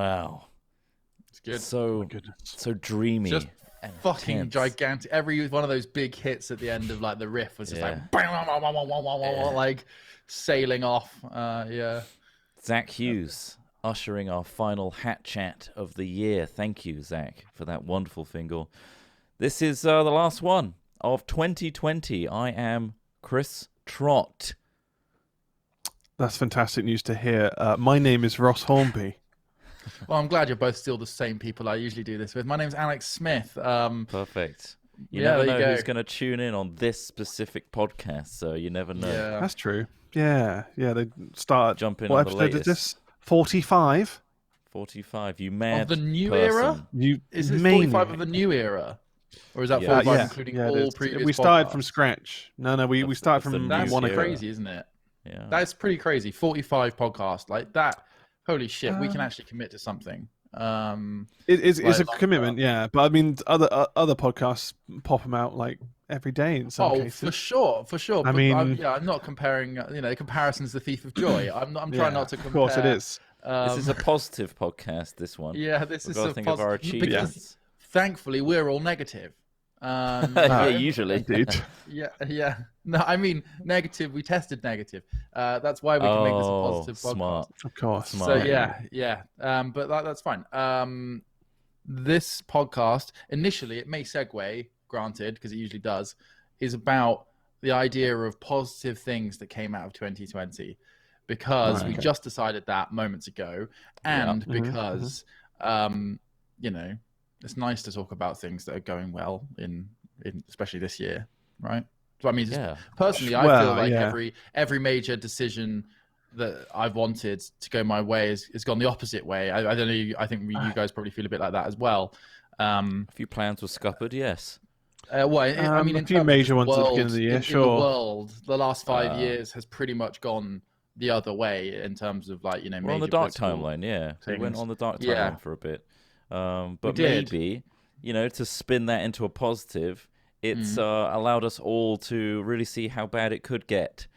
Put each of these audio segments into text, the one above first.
Wow. It's good. So dreamy. Just and fucking tense. gigantic. Every one of those big hits at the end of like the riff was just like like sailing off. Yeah. Zach Hughes ushering our final hat chat of the year. Thank you, Zach, for that wonderful fingal. This is the last one of 2020. I am Chris Trott. That's fantastic news to hear. My name is Ross Hornby. Well, I'm glad you're both still the same people I usually do this with. My name's Alex Smith. Perfect. You yeah, never there you know go. who's going to tune in on this specific podcast, so you never know. Yeah. That's true. Yeah. They start. Jump in What on the episode is latest. this? 45. 45. You mad Of the new person. era? Is this 45 of the new era? Or is that 45 including it all is. previous We started podcasts? from scratch. No, we started of the from new That's one era. crazy, isn't it? Yeah. That's pretty crazy. 45 podcasts like that. Holy shit, we can actually commit to something. It's a like commitment, yeah. But I mean, other podcasts pop them out like every day in some cases. For sure. I But mean- I'm not comparing. Comparison's the thief of joy. I'm trying not to compare. Of course, it is. This is a positive podcast, this one. Yeah, this We've is got to a think of our because achievements. thankfully we're all negative. Yeah, usually. Indeed. Yeah. No, I mean negative. We tested negative. That's why we can make this a positive smart. podcast. Of course. Smart. So yeah. But that's fine. This podcast initially it may segue, granted, because it usually does, is about the idea of positive things that came out of 2020, because we just decided that moments ago, and because it's nice to talk about things that are going well in especially this year, right? So I mean, personally, I feel like every major decision that I've wanted to go my way has gone the opposite way. I don't know. I think you guys probably feel a bit like that as well. A few plans were scuppered, yes. I mean, a in few terms major of ones the at the world, beginning of the year, in sure. the world, the last 5 years has pretty much gone the other way in terms of like We're on major the dark political timeline, yeah. We went things. on the dark timeline Yeah. for a bit. But did. maybe, to spin that into a positive, it's allowed us all to really see how bad it could get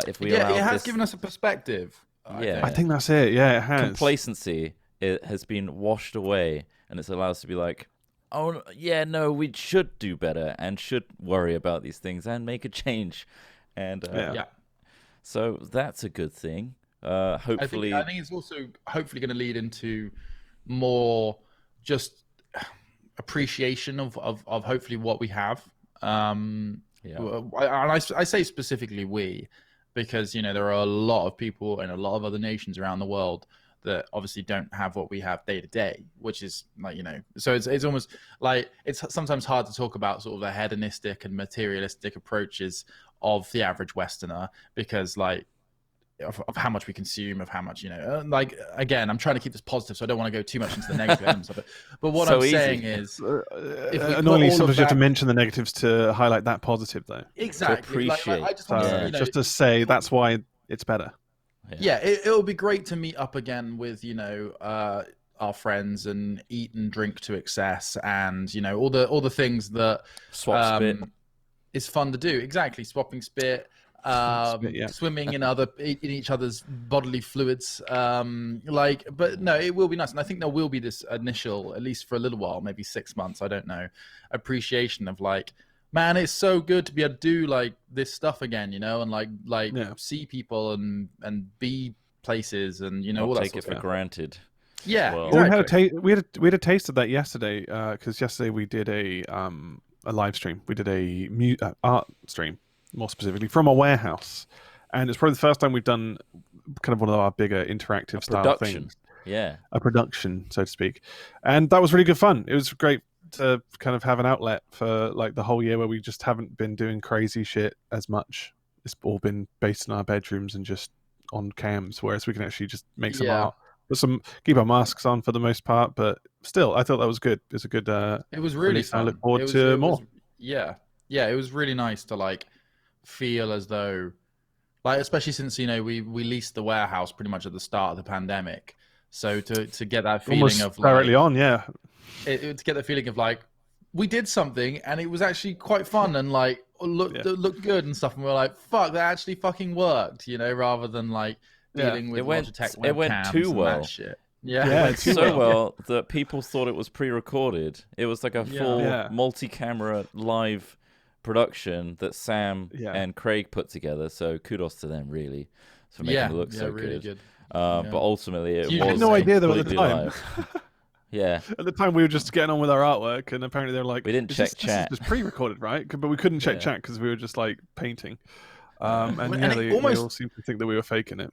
if we allow it has this given us a perspective. I think that's it. Yeah, it has. complacency. It has been washed away, and it's allowed us to be like, oh, yeah, no, we should do better and should worry about these things and make a change. And so that's a good thing. Hopefully, I think it's also hopefully going to lead into more just appreciation of hopefully what we have. And I say specifically we, because there are a lot of people in a lot of other nations around the world that obviously don't have what we have day to day, which is like, so it's almost like it's sometimes hard to talk about sort of the hedonistic and materialistic approaches of the average Westerner, because like of how much we consume, of how much, like, again, I'm trying to keep this positive, so I don't want to go too much into the negative elements of it. But what I'm saying is, annoyingly, sometimes you have to mention the negatives to highlight that positive, though. Exactly. To appreciate. I just want to, Just to say that's why it's better. Yeah, it'll be great to meet up again with our friends and eat and drink to excess, and all the things that swap spit is fun to do. Exactly, swapping spit, swimming in each other's bodily fluids. But no, it will be nice, and I think there will be this initial, at least for a little while, maybe 6 months, I don't know, appreciation of like, man, it's so good to be able to do like this stuff again, and like see people and be places, and not all that take sort it of for stuff. granted. Yeah, Well, exactly. we had a taste of that yesterday, because yesterday we did a live stream. We did a art stream, more specifically from a warehouse, and it's probably the first time we've done kind of one of our bigger interactive style things. Yeah, a production, so to speak, and that was really good fun. It was great to kind of have an outlet for like the whole year where we just haven't been doing crazy shit as much. It's all been based in our bedrooms and just on cams, whereas we can actually just make some art, keep our masks on for the most part, but still, I thought that was good. It's a good. It was really fun. I look forward to more. It was really nice to like feel as though, like, especially since we leased the warehouse pretty much at the start of the pandemic, so to get that feeling almost of directly like, on, to get the feeling of like we did something and it was actually quite fun and like looked good and stuff, and we're like, fuck, that actually fucking worked, rather than like dealing with Logitech webcams it went too and well. that shit. Yeah, went so well that people thought it was pre-recorded. It was like a full multi-camera live production that Sam and Craig put together. So kudos to them, really, for making it look so really good. But ultimately, it was had no idea though at the time. Yeah. At the time, we were just getting on with our artwork, and apparently they were like, "We didn't check chat. This is pre-recorded, right?" But we couldn't check chat because we were just like painting. They all seemed to think that we were faking it.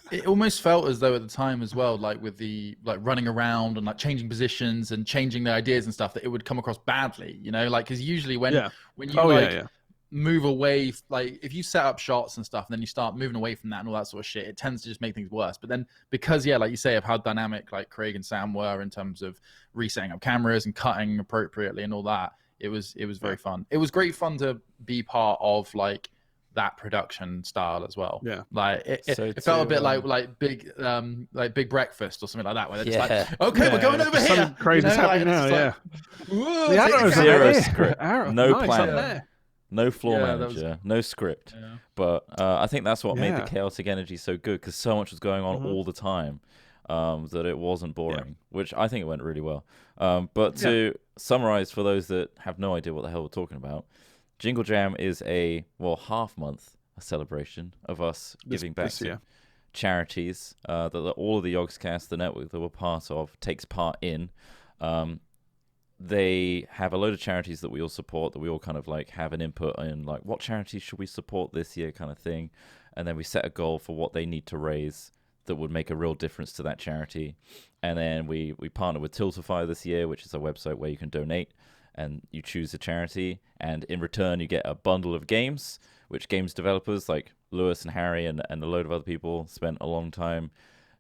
It almost felt as though at the time as well, like with the running around and like changing positions and changing the ideas and stuff, that it would come across badly, you know, like because usually when you move away, like if you set up shots and stuff and then you start moving away from that and all that sort of shit, it tends to just make things worse. But then because like you say, of how dynamic like Craig and Sam were in terms of resetting up cameras and cutting appropriately and all that, it was very fun. It was great fun to be part of like that production style as well. Yeah, like it felt a bit like Big Breakfast or something like that, where they're just like, okay, we're going over here. Crazy's happening now. The arrow's zero script, no plan, there. No floor manager, no script. But I think that's what made the chaotic energy so good, because so much was going on all the time, that it wasn't boring, which I think it went really well. But to summarize for those that have no idea what the hell we're talking about, Jingle Jam is a half-month celebration of us giving back to charities that all of the Yogscast, the network that we're part of, takes part in. They have a load of charities that we all support, that we all kind of like have an input in, like what charities should we support this year kind of thing. And then we set a goal for what they need to raise that would make a real difference to that charity. And then we partner with Tiltify this year, which is a website where you can donate and you choose a charity, and in return you get a bundle of games, which games developers like Lewis and Harry and a load of other people spent a long time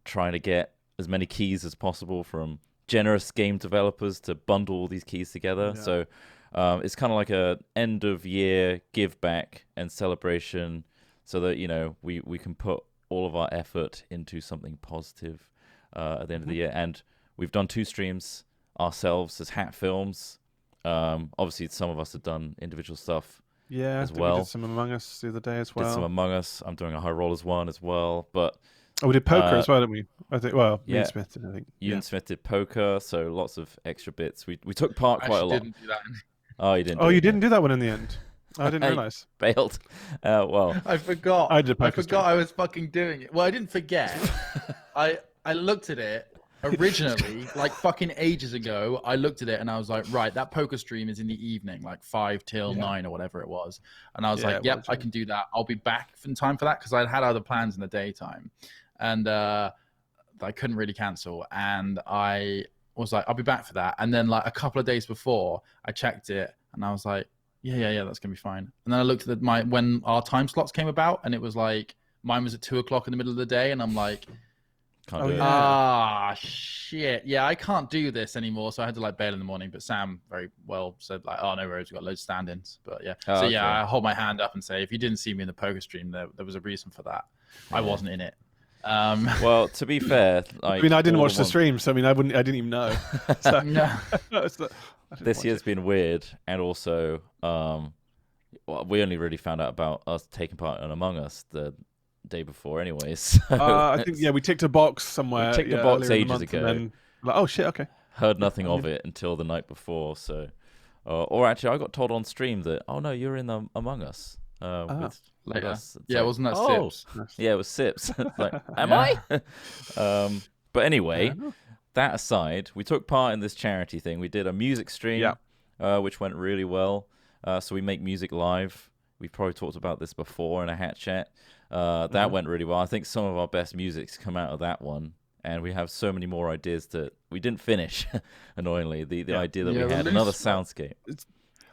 trying to get as many keys as possible from generous game developers to bundle all these keys together. So it's kind of like a end of year give back and celebration, so that, you know, we can put all of our effort into something positive at the end of the year. And we've done 2 streams ourselves as Hat Films. Obviously some of us have done individual stuff as well. We did some Among Us the other day as well. Did some Among Us. I'm doing a High Rollers one as well. But we did poker as well, didn't we? I think. Well, Ewan Smith did, I think. Ewan Smith did poker, so lots of extra bits. We took part quite a lot. Didn't do that. Oh, you didn't. Oh, you didn't do that one in the end. I didn't realize. Bailed. Well, I forgot. I did. I forgot I was fucking doing it. Well, I didn't forget. I looked at it originally, like fucking ages ago. I looked at it and I was like, right, that poker stream is in the evening, like 5 till 9 or whatever it was. And I was like, yep, I can do that. I'll be back in time for that, because I had other plans in the daytime. And I couldn't really cancel. And I was like, I'll be back for that. And then like a couple of days before, I checked it and I was like, yeah, that's gonna be fine. And then I looked at when our time slots came about, and it was like mine was at 2 o'clock in the middle of the day, and I'm like, shit, yeah, I can't do this anymore. So I had to like bail in the morning. But Sam very well said like, oh no worries, we've got loads of stand-ins. But I hold my hand up and say, if you didn't see me in the poker stream, there was a reason for that. I wasn't in it. Well, to be fair, like, I mean, I didn't watch the stream, so I mean, I didn't even know. So, no. This year's been weird, and also, we only really found out about us taking part in Among Us the day before, anyways. So I think we ticked a box somewhere. We ticked a box ages ago. Then, like, oh shit, okay. Heard nothing of it until the night before. So, or actually, I got told on stream that, oh no, you're in the Among Us. Later. Us. Wasn't that Sips? Yeah, it was Sips. Like, am I? But anyway, that aside, we took part in this charity thing. We did a music stream, which went really well. So we make music live. We've probably talked about this before in a hat chat. That went really well. I think some of our best music's come out of that one. And we have so many more ideas that we didn't finish, annoyingly. The idea that we had another soundscape.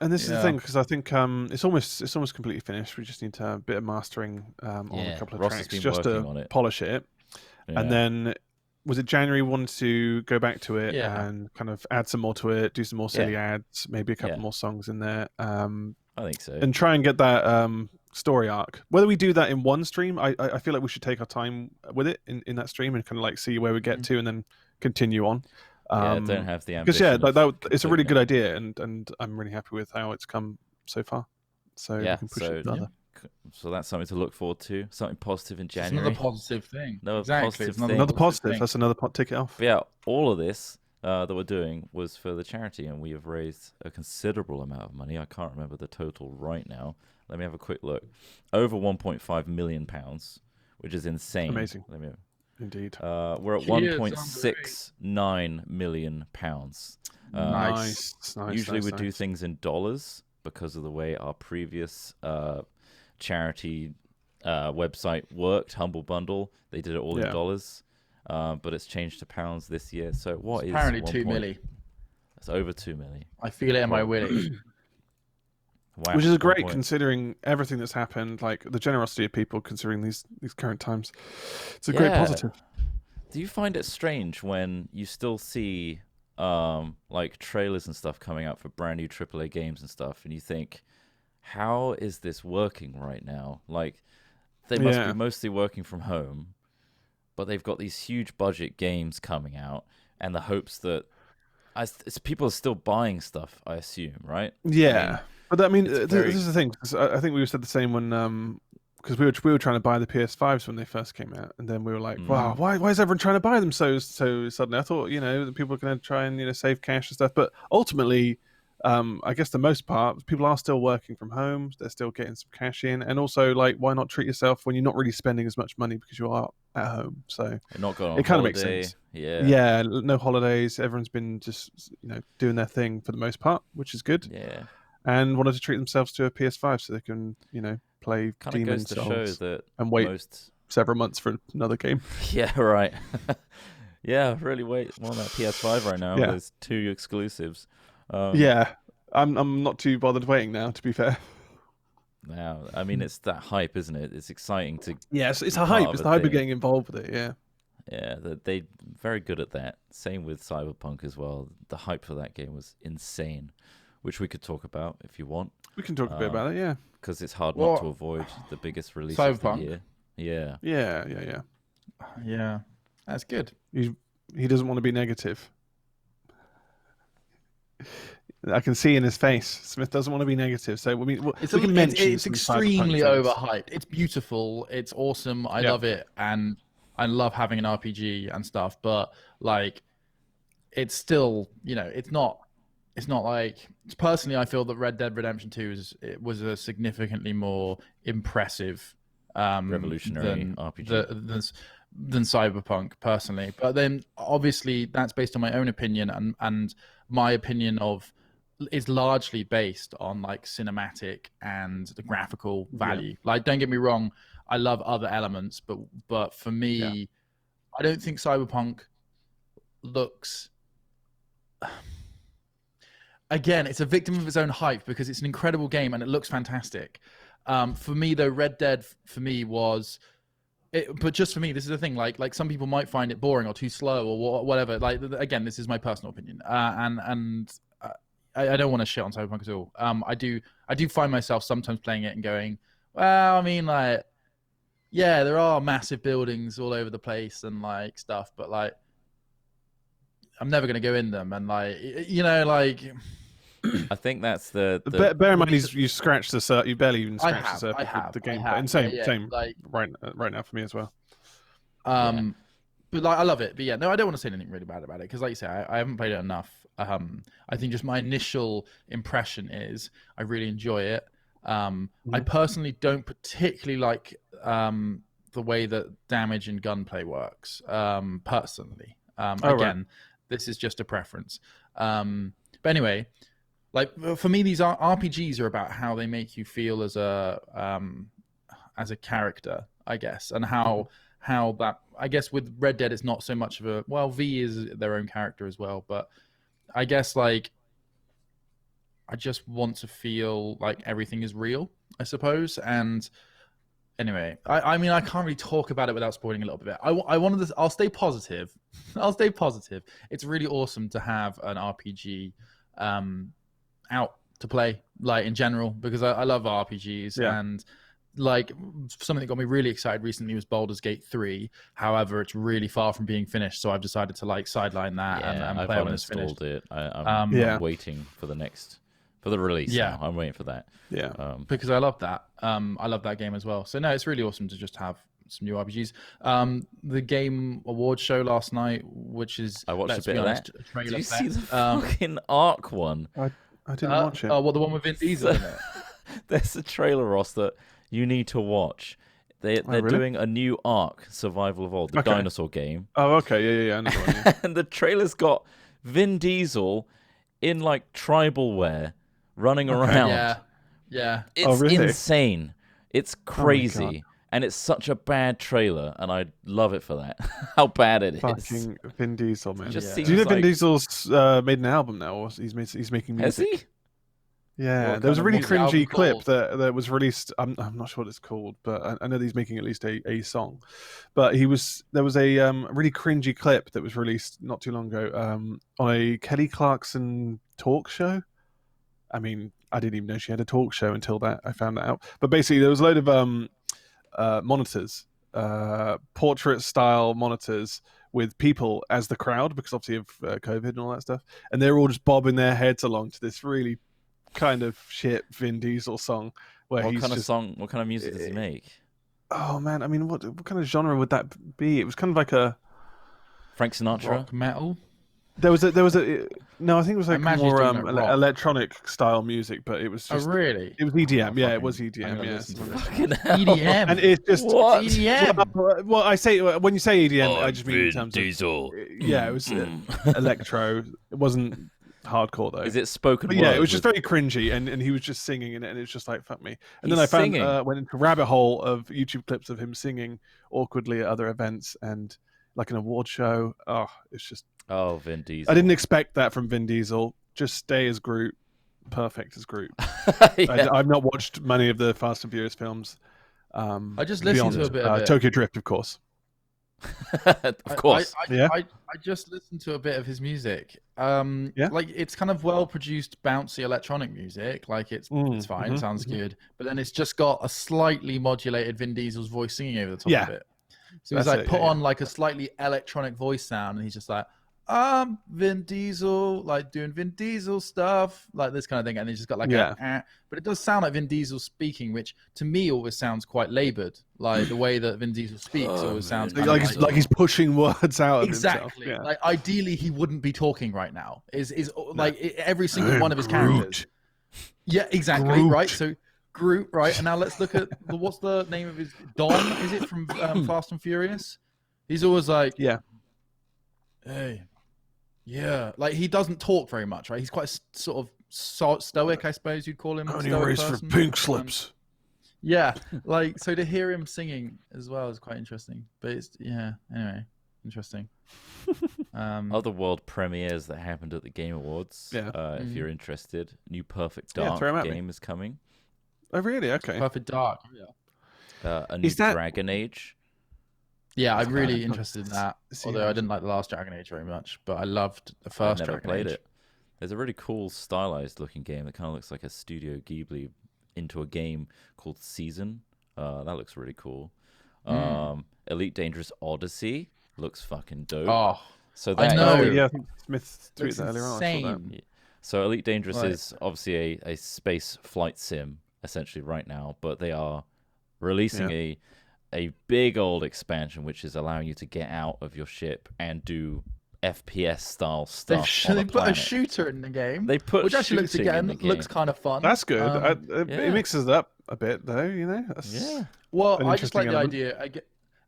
And this is the thing, because I think it's almost completely finished. We just need to a bit of mastering on a couple of tracks just to polish it. Yeah. And then, was it January, we wanted to go back to it and kind of add some more to it, do some more silly ads, maybe a couple more songs in there. I think so. And try and get that story arc. Whether we do that in one stream, I feel like we should take our time with it in that stream and kind of like see where we get to and then continue on. Don't have the ambition. Because it's a really good idea, and I'm really happy with how it's come so far. So we can push it further. So that's something to look forward to. Something positive in January. It's another positive thing. No, exactly. positive It's thing. Another positive. That's another ticket off. But yeah, all of this that we're doing was for the charity, and we have raised a considerable amount of money. I can't remember the total right now. Let me have a quick look. Over £1.5 million, which is insane. Amazing. Indeed. We're at £1.69 million. Nice. Usually we do things in dollars because of the way our previous charity website worked, Humble Bundle. They did it all in dollars, but it's changed to pounds this year. So what is apparently 2 milli? It's over 2 milli. I feel it in my willy. Wow, which is great considering everything that's happened, like the generosity of people considering these current times. It's a great positive. Do you find it strange when you still see like trailers and stuff coming out for brand new AAA games and stuff, and you think, how is this working right now? Like, they must be mostly working from home, but they've got these huge budget games coming out, and the hopes that people are still buying stuff, I assume, right? Yeah. But I mean, this is the thing. I think we said the same when, because we were trying to buy the PS5s when they first came out, and then we were like, wow, why is everyone trying to buy them so suddenly? I thought, that people are going to try and save cash and stuff, but ultimately, I guess the most part, people are still working from home. They're still getting some cash in, and also, like, why not treat yourself when you're not really spending as much money because you are at home? So you're not going on it kind of makes sense. Yeah, no holidays. Everyone's been just doing their thing for the most part, which is good. Yeah. And wanted to treat themselves to a PS5 so they can, play Demon Souls and wait several months for another game. Yeah, right. Yeah, really want that PS5 right now. Yeah. There's 2 exclusives. I'm not too bothered waiting now, to be fair. Now, I mean, it's that hype, isn't it? It's exciting to. Yes, it's a hype. It's the hype of getting involved with it. Yeah. Yeah, they very good at that. Same with Cyberpunk as well. The hype for that game was insane, which we could talk about if you want. We can talk a bit about it, yeah. Because it's hard not to avoid the biggest release of the year. Yeah. Yeah. That's good. He doesn't want to be negative. I can see in his face. Smith doesn't want to be negative. So we can mention it's extremely overhyped. It's beautiful. It's awesome. I love it, and I love having an RPG and stuff. But like, it's still, it's not. It's not like, personally, I feel that Red Dead Redemption 2 was a significantly more impressive, revolutionary RPG than Cyberpunk, personally. But then, obviously, that's based on my own opinion, and my opinion is largely based on like cinematic and the graphical value. Like, don't get me wrong, I love other elements, but for me, I don't think Cyberpunk looks. Again, it's a victim of its own hype because it's an incredible game and it looks fantastic. For me, though, Red Dead for me was, but just for me, this is the thing. Like some people might find it boring or too slow or whatever. Like, again, this is my personal opinion, and I don't want to shit on Cyberpunk at all. I do find myself sometimes playing it and going, well, I mean, like, yeah, there are massive buildings all over the place and like stuff, but like, I'm never going to go in them, and like, like. I think that's the bear in mind you scratched the surface. You barely even scratched the surface of the game. And same like, right now for me as well. But like, I love it. But yeah, no, I don't want to say anything really bad about it because, like you say, I haven't played it enough. I think just my initial impression is I really enjoy it. I personally don't particularly like the way that damage and gunplay works. Personally, again, this is just a preference. But anyway. Like, for me, these RPGs are about how they make you feel as a character, I guess, and how that, I guess, with Red Dead, it's not so much of a, well, V is their own character as well, but I guess, like, I just want to feel like everything is real, I suppose. And anyway, I mean, I can't really talk about it without spoiling a little bit. I'll stay positive. I'll stay positive. It's really awesome to have an RPG out to play, like, in general, because I love RPGs. And like, something that got me really excited recently was Baldur's Gate 3. However, it's really far from being finished, so I've decided to like sideline that and play when it's finished. I'm waiting for the next for the release. Yeah, now. I'm waiting for that. Yeah, because I love that. I love that game as well. So no, it's really awesome to just have some new RPGs. The Game Awards show last night, which is I watched a bit of that. Did you see the fucking Ark one? I didn't watch it. Oh, well, the one with Vin Diesel in it. There's a trailer, Ross, that you need to watch. They're really? doing a new Ark, Survival Evolved, the dinosaur game. Oh, okay, yeah. I know the one, yeah. And the trailer's got Vin Diesel in like tribal wear running around. Yeah. It's really? insane. It's crazy. God. And it's such a bad trailer, and I love it for that. How bad it is. Fucking Vin Diesel, man. Just Do you know Vin Diesel's made an album now? Or he's making music. Has he? Yeah, there was a really cringy clip that was released. I'm not sure what it's called, but I know that he's making at least a song. But there was a really cringy clip that was released not too long ago on a Kelly Clarkson talk show. I mean, I didn't even know she had a talk show until I found that out. But basically, there was a load of monitors, portrait-style monitors with people as the crowd, because obviously of COVID and all that stuff. And they're all just bobbing their heads along to this really kind of shit Vin Diesel song. What kind of music does he make? Oh, man. I mean, what kind of genre would that be? It was kind of like a... Frank Sinatra? Rock metal? There was a no, I think it was like more electronic style music, but it was just... Oh, really? It was EDM, it was EDM, EDM? And it's just... What? EDM? Well, I say, when you say EDM, I just mean in terms Diesel. it was electro. It wasn't hardcore, though. Is it spoken word? Yeah, it was just very cringy, and he was just singing in it, and it was just like, fuck me. And then I went into a rabbit hole of YouTube clips of him singing awkwardly at other events and like an award show. Oh, it's just... Oh, Vin Diesel. I didn't expect that from Vin Diesel. Just stay as Groot. Perfect as Groot. I've not watched many of the Fast and Furious films. I just listened to a bit of it. Tokyo Drift, of course. Of course. I just listened to a bit of his music. Like, it's kind of well-produced, bouncy electronic music. Like, it's fine. It sounds good. But then it's just got a slightly modulated Vin Diesel's voice singing over the top of it. So he's like put on like a slightly electronic voice sound, and he's just like, Vin Diesel, like doing Vin Diesel stuff, like this kind of thing. And he's just got like but it does sound like Vin Diesel speaking, which to me always sounds quite labored. Like the way that Vin Diesel speaks always sounds like he's pushing words out. Exactly. Of himself. Like ideally he wouldn't be talking right now. Is like every single one of his characters. Yeah, exactly. Groot. Right. So Groot, right? And now let's look at what's the name of his Dom? Is it from Fast and Furious? He's always like, hey. Yeah, like he doesn't talk very much, right? He's quite sort of stoic, I suppose you'd call him. Only race for pink slips. Yeah, like so to hear him singing as well is quite interesting. But it's anyway, interesting. Other world premieres that happened at the Game Awards. If you're interested, new Perfect Dark game is coming. Oh, really? Okay. Perfect Dark. A new Dragon Age. Yeah, I'm really interested in that. Although I didn't like the last Dragon Age very much, but I loved the first Dragon Age. I never played it. There's a really cool stylized looking game that kind of looks like a Studio Ghibli into a game called Season. That looks really cool. Elite Dangerous Odyssey looks fucking dope. Oh, so that I know. I think Smith tweeted that earlier on. Insane. So Elite Dangerous is obviously a space flight sim essentially right now, but they are releasing a big old expansion which is allowing you to get out of your ship and do FPS style stuff. They put a shooter in the game. Which actually looks kind of fun. That's good. It mixes it up a bit though, you know. Well, I just like the idea.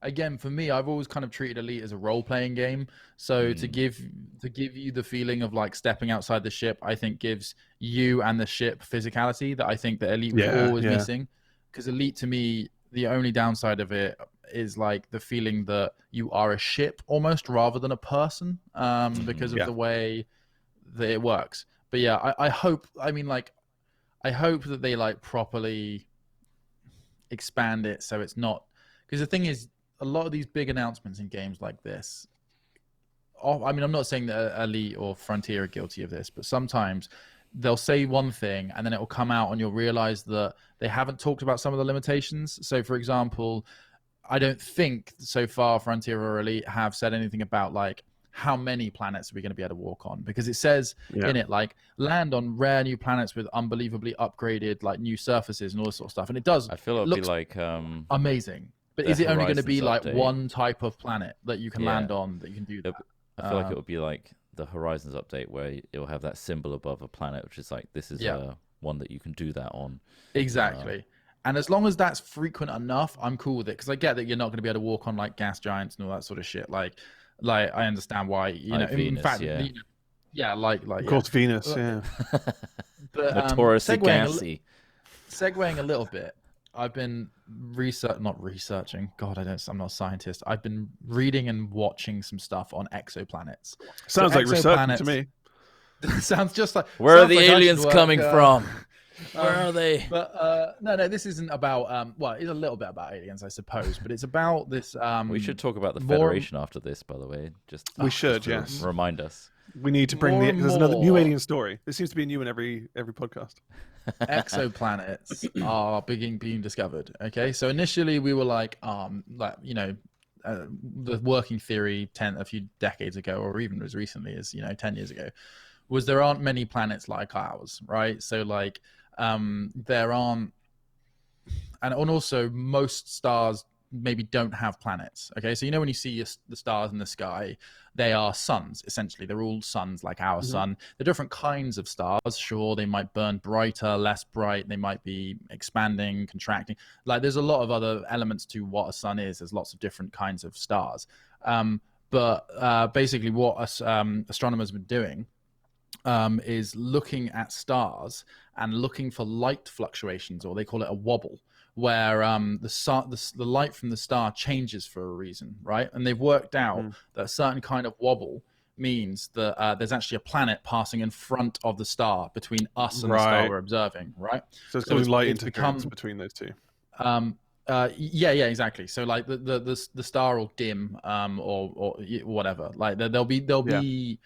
Again, for me, I've always kind of treated Elite as a role-playing game. So to give you the feeling of like stepping outside the ship, I think gives you and the ship physicality that I think that Elite was always missing. Because Elite, to me, the only downside of it is like the feeling that you are a ship almost rather than a person, because of the way that it works. But yeah, I hope that they like properly expand it so it's not, because the thing is, a lot of these big announcements in games like this, I mean, I'm not saying that Elite or Frontier are guilty of this, but sometimes they'll say one thing and then it will come out and you'll realize that they haven't talked about some of the limitations. So for example, I don't think so far Frontier or Elite have said anything about like how many planets are we going to be able to walk on? Because it says in it, like, land on rare new planets with unbelievably upgraded, like, new surfaces and all this sort of stuff. And it does. I feel it'll be like amazing. But is it only going to be like one type of planet that you can land on that you can do that? I feel like it would be like the Horizons update where it'll have that symbol above a planet, which is like, this is one that you can do that on. Exactly. And as long as that's frequent enough, I'm cool with it. Because I get that you're not going to be able to walk on like gas giants and all that sort of shit. Like I understand why, you know, Venus, in fact, like of course, Venus, But notoriously gassy. Segueing a little bit, I've been not researching. God, I'm not a scientist. I've been reading and watching some stuff on exoplanets. Sounds like research to me. Sounds just like. Where are the aliens coming from? Where are they? But no, this isn't about. Well, it's a little bit about aliens, I suppose, but it's about this. We should talk about the Federation after this, by the way. We should, yes. Remind us. We need to bring there's another new alien story. There seems to be a new in every podcast. Exoplanets are being discovered. Okay, so initially we were like you know, the working theory a few decades ago, or even as recently as 10 years ago, was there aren't many planets like ours, right? So like there aren't, and also most stars maybe don't have planets. Okay, so when you see the stars in the sky, they are suns, essentially. They're all suns like our sun. They're different kinds of stars. Sure, they might burn brighter, less bright. They might be expanding, contracting. Like there's a lot of other elements to what a sun is. There's lots of different kinds of stars. But basically what astronomers have been doing is looking at stars and looking for light fluctuations, or they call it a wobble, where the light from the star changes for a reason, right? And they've worked out that a certain kind of wobble means that there's actually a planet passing in front of the star between us and the star we're observing, right? So it's going light interference between those two. Yeah, exactly. So like the star will dim or whatever. Like there'll be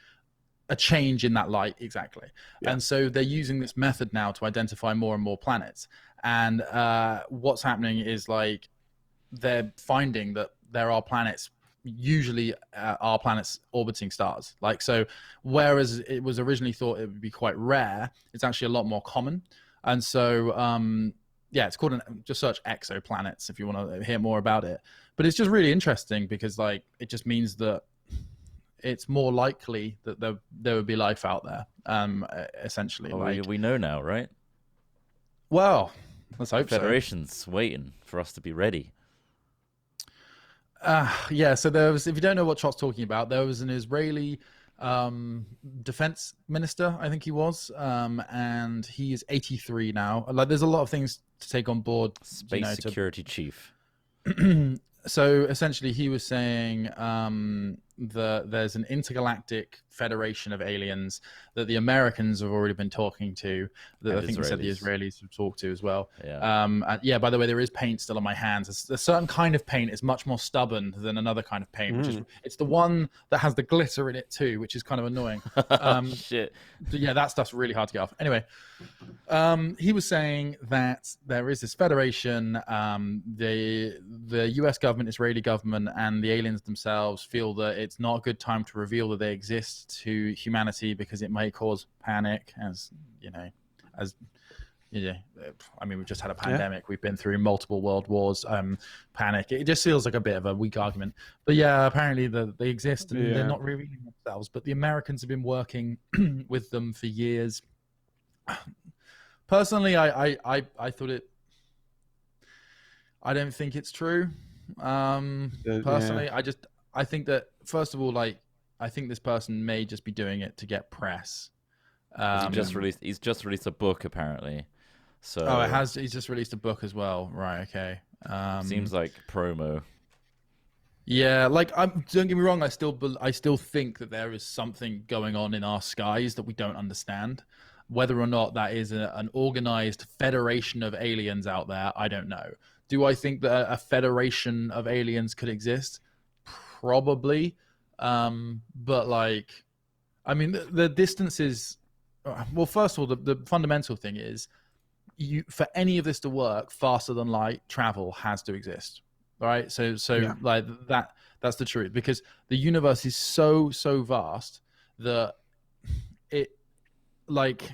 a change in that light, exactly. And so they're using this method now to identify more and more planets. And what's happening is like they're finding that there are planets, usually are planets orbiting stars. Like, so whereas it was originally thought it would be quite rare, it's actually a lot more common. And so it's called just search exoplanets if you want to hear more about it. But it's just really interesting because like it just means that it's more likely that there would be life out there, essentially. Well, we know now, right? Well, let's hope Federation's waiting for us to be ready. So there was, if you don't know what Trott's talking about, there was an Israeli defense minister, I think he was, and he is 83 now. Like, there's a lot of things to take on board. Space security chief. So essentially, he was saying there's an intergalactic federation of aliens that the Americans have already been talking to. That I think he said the Israelis have talked to as well. Yeah. By the way, there is paint still on my hands. A certain kind of paint is much more stubborn than another kind of paint, which is it's the one that has the glitter in it too, which is kind of annoying. Shit. Yeah, that stuff's really hard to get off. Anyway, he was saying that there is this federation. The U.S. government, Israeli government, and the aliens themselves feel that it's not a good time to reveal that they exist to humanity because it may cause panic. I mean, we've just had a pandemic. We've been through multiple world wars. Panic. It just feels like a bit of a weak argument. But yeah, apparently they exist and they're not revealing themselves. But the Americans have been working with them for years. Personally, I thought it. I don't think it's true. Personally, I think that first of all, like, I think this person may just be doing it to get press. He's just released a book apparently. So he's just released a book as well, right? Okay. Seems like promo. Yeah, like don't get me wrong. I still think that there is something going on in our skies that we don't understand. Whether or not that is an organized federation of aliens out there, I don't know. Do I think that a federation of aliens could exist? Probably. But like, I mean, the distance is, well, first of all, the fundamental thing is for any of this to work, faster than light travel has to exist. right? So like that's the truth, because the universe is so vast that it, like,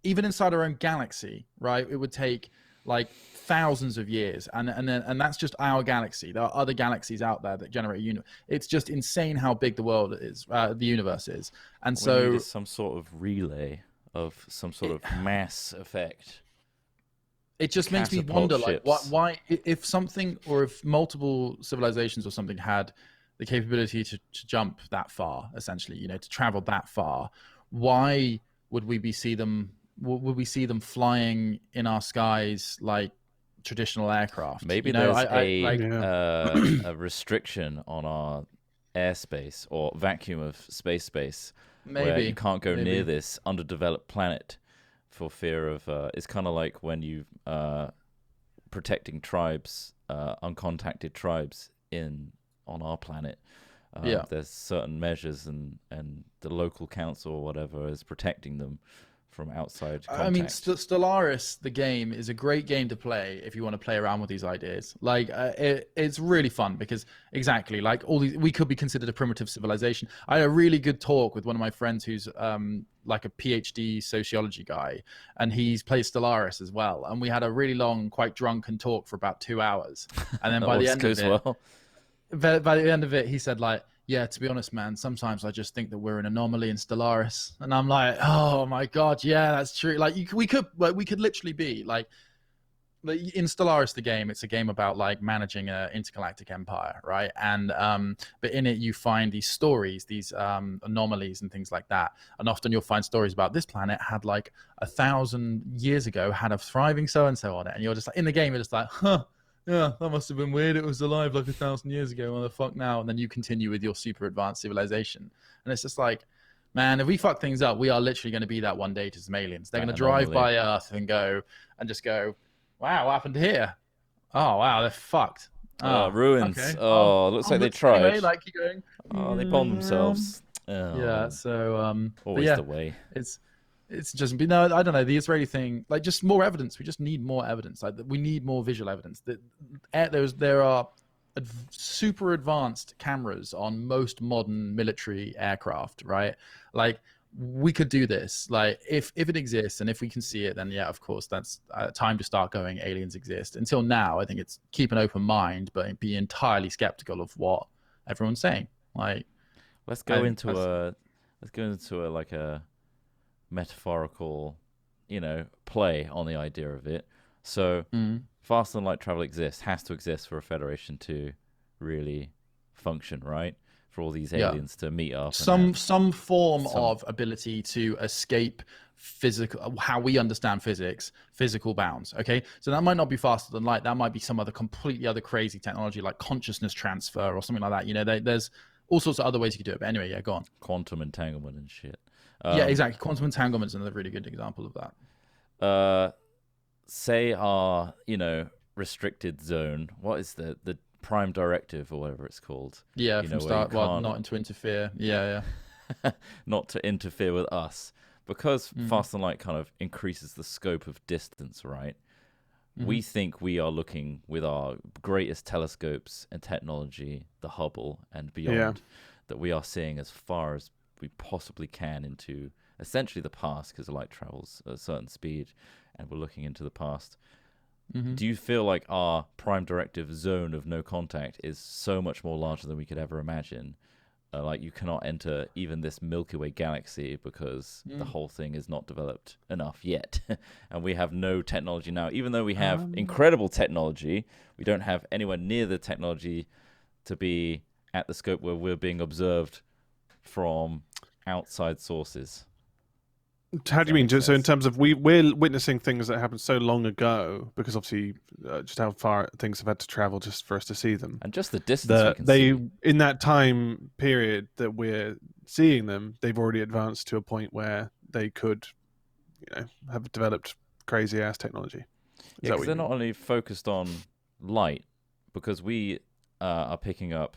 even inside our own galaxy, right, it would take like thousands of years, and that's just our galaxy. There are other galaxies out there that generate a universe. It's just insane how big the world is, the universe is. And we need some sort of relay of some sort of mass effect. It just makes me wonder, like, why, if something, or if multiple civilizations or something had the capability to jump that far, essentially, you know, to travel that far, why would we see them flying in our skies like traditional aircraft? Maybe there's a restriction on our airspace or vacuum of space where you can't go near this underdeveloped planet for fear of it's kind of like when you protecting tribes, uncontacted tribes on our planet. There's certain measures, and the local council or whatever is protecting them from outside contact. I mean, Stellaris, the game, is a great game to play if you want to play around with these ideas. Like, it's really fun because, exactly, like, all these, we could be considered a primitive civilization. I had a really good talk with one of my friends who's like a PhD sociology guy, and he's played Stellaris as well. And we had a really long, quite drunken talk for about 2 hours. And then by the end of it, by the end of it, he said, like, yeah, to be honest, man, sometimes I just think that we're an anomaly in Stellaris. And I'm like, oh my God, yeah, that's true. Like, we could literally be like, in Stellaris, the game, it's a game about like managing an intergalactic empire, right? And but in it, you find these stories, these anomalies and things like that. And often you'll find stories about this planet had like 1,000 years ago had a thriving so-and-so on it. And you're just like, in the game, you're just like, huh. Yeah, that must have been weird. It was alive like 1,000 years ago. What the fuck now? And then you continue with your super advanced civilization. And it's just like, man, if we fuck things up, we are literally going to be that one day to some aliens. They're going to drive by Earth and just go, wow, what happened here? Oh, wow, they're fucked. Ruins. Okay. Oh, looks like they tried. Anyway, like, keep going. Oh, they bombed themselves. Oh. Yeah, so... always the way. It's just, no, I don't know, the Israeli thing, like, just more evidence. We just need more evidence. Like, we need more visual evidence. There are super advanced cameras on most modern military aircraft, right? Like, we could do this. Like, if it exists and if we can see it, then yeah, of course, that's time to start going, aliens exist. Until now, I think it's keep an open mind, but be entirely skeptical of what everyone's saying. Like, let's go into like a metaphorical, play on the idea of it. So faster than light travel has to exist for a Federation to really function, right? For all these aliens to meet up. Some form of ability to escape physical, how we understand physics, physical bounds. Okay, so that might not be faster than light. That might be some completely other crazy technology like consciousness transfer or something like that. There's all sorts of other ways you could do it. But anyway, go on. Quantum entanglement and shit. Yeah, exactly. Quantum entanglement is another really good example of that. Say our, restricted zone. What is the Prime Directive or whatever it's called? Yeah, from start, not to interfere. Yeah. Not to interfere with us, because faster than light kind of increases the scope of distance, right? We think we are looking with our greatest telescopes and technology, the Hubble and beyond, that we are seeing as far as we possibly can into essentially the past, because light travels at a certain speed and we're looking into the past. Do you feel like our Prime Directive zone of no contact is so much more larger than we could ever imagine? Like, you cannot enter even this Milky Way galaxy because the whole thing is not developed enough yet. And we have no technology now. Even though we have incredible technology, we don't have anywhere near the technology to be at the scope where we're being observed from outside sources. How do you mean? So in terms of we're witnessing things that happened so long ago, because obviously just how far things have had to travel just for us to see them, and just the distance we can see. In that time period that we're seeing them, they've already advanced to a point where they could, have developed crazy ass technology. Yeah, because they're not only focused on light, because we are picking up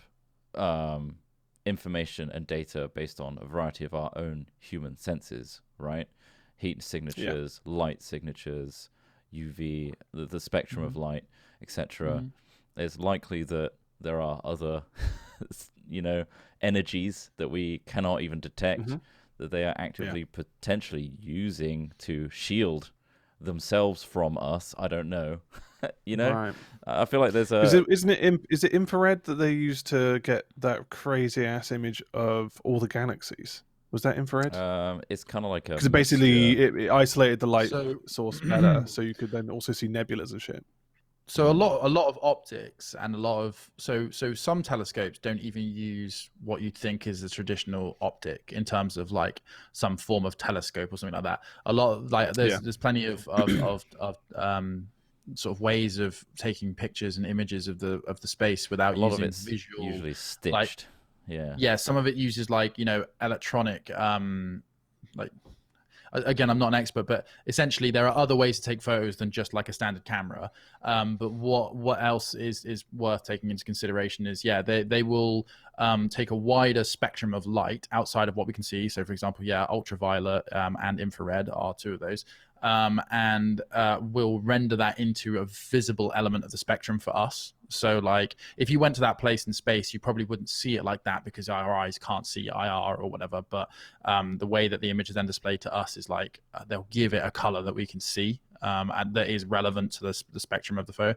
information and data based on a variety of our own human senses, right? Heat signatures, light signatures, UV, the spectrum of light, etc. it's likely that there are other, energies that we cannot even detect, that they are actively potentially using to shield themselves from us. I don't know. Right. I feel like there's a... Is it infrared that they use to get that crazy ass image of all the galaxies? Was that infrared? It's kind of like a... Because basically it isolated the light source better, so you could then also see nebulas and shit. So a lot of optics and a lot of so some telescopes don't even use what you'd think is the traditional optic in terms of like some form of telescope or something like that. A lot of like there's plenty of sort of ways of taking pictures and images of the space without using a lot of it's visual, usually stitched. Like, yeah, some of it uses like electronic like. Again, I'm not an expert, but essentially there are other ways to take photos than just like a standard camera. But what else is worth taking into consideration is, they will take a wider spectrum of light outside of what we can see. So, for example, ultraviolet and infrared are two of those. And will render that into a visible element of the spectrum for us. So like if you went to that place in space, you probably wouldn't see it like that because our eyes can't see IR or whatever. But the way that the image is then displayed to us is like they'll give it a color that we can see and that is relevant to the spectrum of the photo.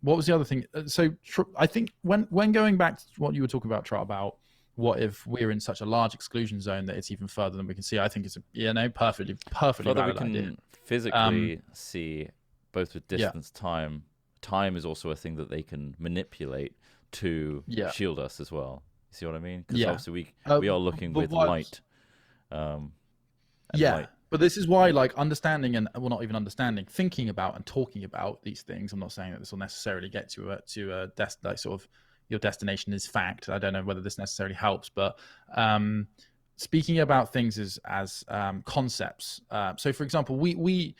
What was the other thing? So I think when going back to what you were talking about, Trott, about what if we're in such a large exclusion zone that it's even further than we can see, I think it's perfectly further valid we can idea. Physically see, both with distance, time is also a thing that they can manipulate to shield us as well. You see what I mean? Because obviously we are looking with light. Light. But this is why, like, understanding and not even understanding, thinking about and talking about these things. I'm not saying that this will necessarily get to like sort of your destination is fact. I don't know whether this necessarily helps, but speaking about things as concepts. So, for example, we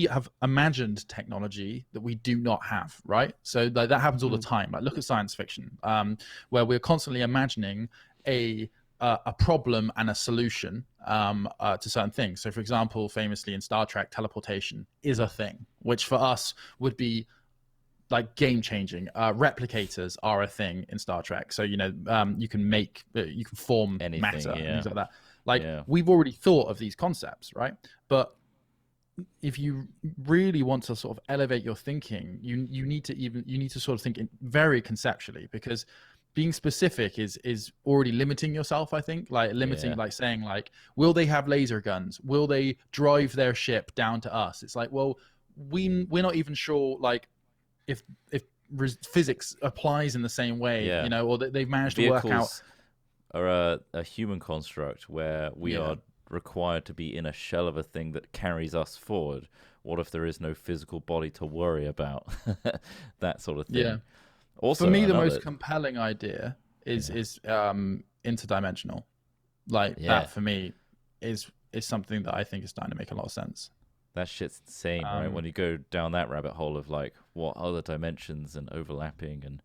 have imagined technology that we do not have, right? So that happens all the time. Like, look at science fiction, where we're constantly imagining a problem and a solution to certain things. So, for example, famously in Star Trek, teleportation is a thing, which for us would be like game changing. Replicators are a thing in Star Trek. So, you can form anything, matter and things like that. Like we've already thought of these concepts, right? But if you really want to sort of elevate your thinking, you need to sort of think very conceptually, because being specific is already limiting yourself, I think. Like limiting, like saying like, will they have laser guns? Will they drive their ship down to us? It's like, well, we're not even sure, like, if physics applies in the same way, or that they've managed to work out. Are a human construct where we are required to be in a shell of a thing that carries us forward. What if there is no physical body to worry about? That sort of thing. Yeah. Also, for me, the most compelling idea is interdimensional. Like that for me is something that I think is starting to make a lot of sense. That shit's insane, right? When you go down that rabbit hole of like what other dimensions and overlapping and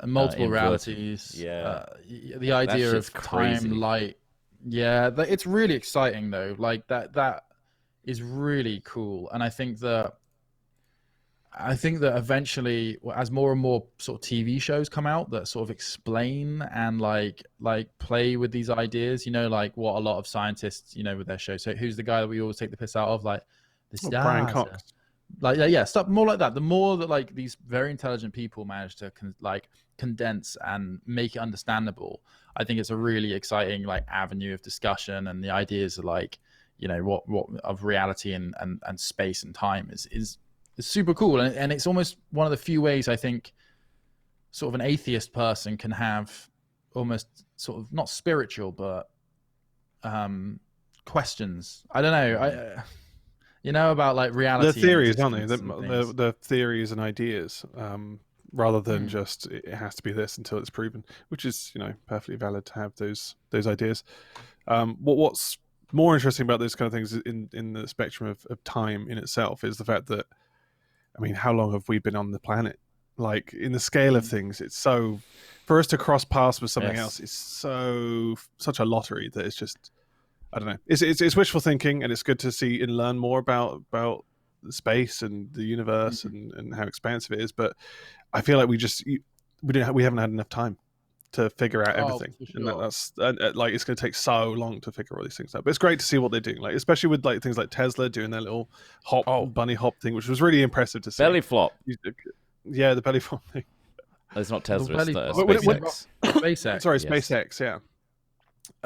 multiple realities. The idea of time, light. Yeah, it's really exciting though. Like that is really cool, and I think that eventually, as more and more sort of TV shows come out that sort of explain and like play with these ideas, like what a lot of scientists, with their shows. So who's the guy that we always take the piss out of? Like the stars. Brian Cox. Like stuff more like that. The more that like these very intelligent people manage to condense and make it understandable, I think it's a really exciting like avenue of discussion, and the ideas of like what of reality and space and time is super cool, and it's almost one of the few ways I think sort of an atheist person can have almost sort of not spiritual but questions. I don't know. About like reality. The theories, aren't they? The theories and ideas, rather than just it has to be this until it's proven, which is perfectly valid to have those ideas. What's more interesting about those kind of things in the spectrum of time in itself is the fact that, I mean, how long have we been on the planet? Like in the scale of things, it's so, for us to cross paths with something else is such a lottery that it's just, I don't know. It's wishful thinking, and it's good to see and learn more about space and the universe and how expansive it is. But I feel like we haven't had enough time to figure out everything, and that's like it's going to take so long to figure all these things out. But it's great to see what they're doing, like especially with like things like Tesla doing their little bunny hop thing, which was really impressive to see. Belly flop. Yeah, the belly flop thing. It's not Tesla, it's SpaceX. SpaceX. Sorry, SpaceX. Yeah.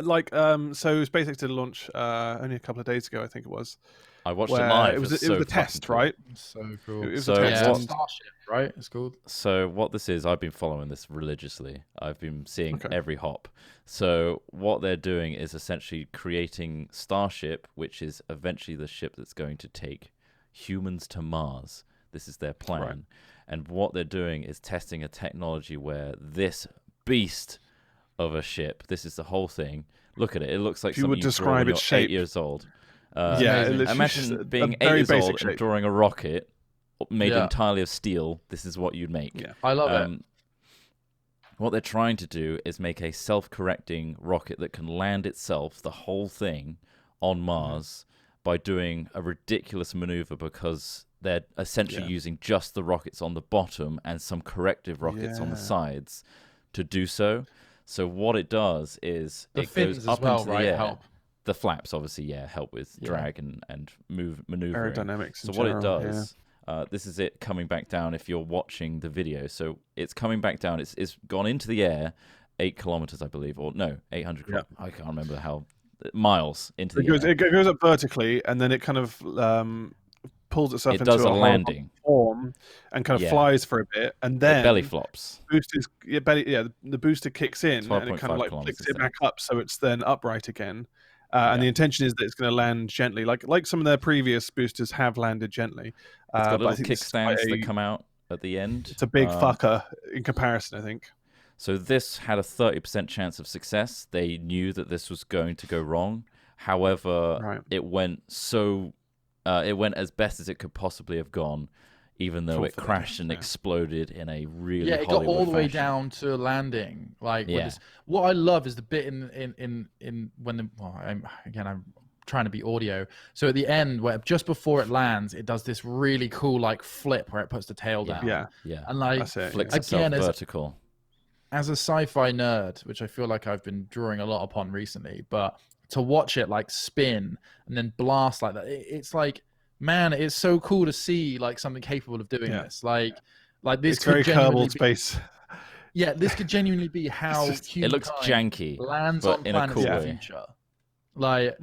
Like so SpaceX did a launch only a couple of days ago, I think it was. I watched it live. It was a test, right? So cool. It was a test. Starship, right? It's called. So what this is, I've been following this religiously. I've been seeing every hop. So what they're doing is essentially creating Starship, which is eventually the ship that's going to take humans to Mars. This is their plan. Right. And what they're doing is testing a technology where this beast of a ship, this is the whole thing. Look at it. It looks like something you draw when you're 8 years old. Imagine being 8 years old and drawing a rocket made entirely of steel. This is what you'd make. Yeah. I love it. What they're trying to do is make a self-correcting rocket that can land itself, the whole thing, on Mars by doing a ridiculous maneuver, because they're essentially using just the rockets on the bottom and some corrective rockets on the sides to do so. So what it does is it goes up into the air. Help. The flaps, obviously, help with drag and maneuvering. Aerodynamics. So what it does, this is it coming back down if you're watching the video. So it's coming back down. It's gone into the air 8 kilometers, I believe, or no, 800. I can't remember how miles into the air. It goes up vertically, and then it kind of pulls itself into a landing form and kind of flies for a bit, and then it belly flops. The booster kicks in and it kind of like flicks it back up, so it's then upright again. And the intention is that it's going to land gently, like some of their previous boosters have landed gently. It's got little kickstands that come out at the end. It's a big fucker in comparison, I think. So this had a 30% chance of success. They knew that this was going to go wrong. However, it went as best as it could possibly have gone, even though it crashed and exploded in a really it got all the way down to landing. Like what I love is the bit in when the I'm trying to be audio. So at the end, where just before it lands, it does this really cool like flip where it puts the tail down. And like flicks itself vertical. As a sci-fi nerd, which I feel like I've been drawing a lot upon recently, but to watch it like spin and then blast like that, it's like, man, it's so cool to see like something capable of doing this. Like this. It's very Kerbal Space. Yeah, this could genuinely be how it looks janky, lands but on in planets a cool in the way. future. Like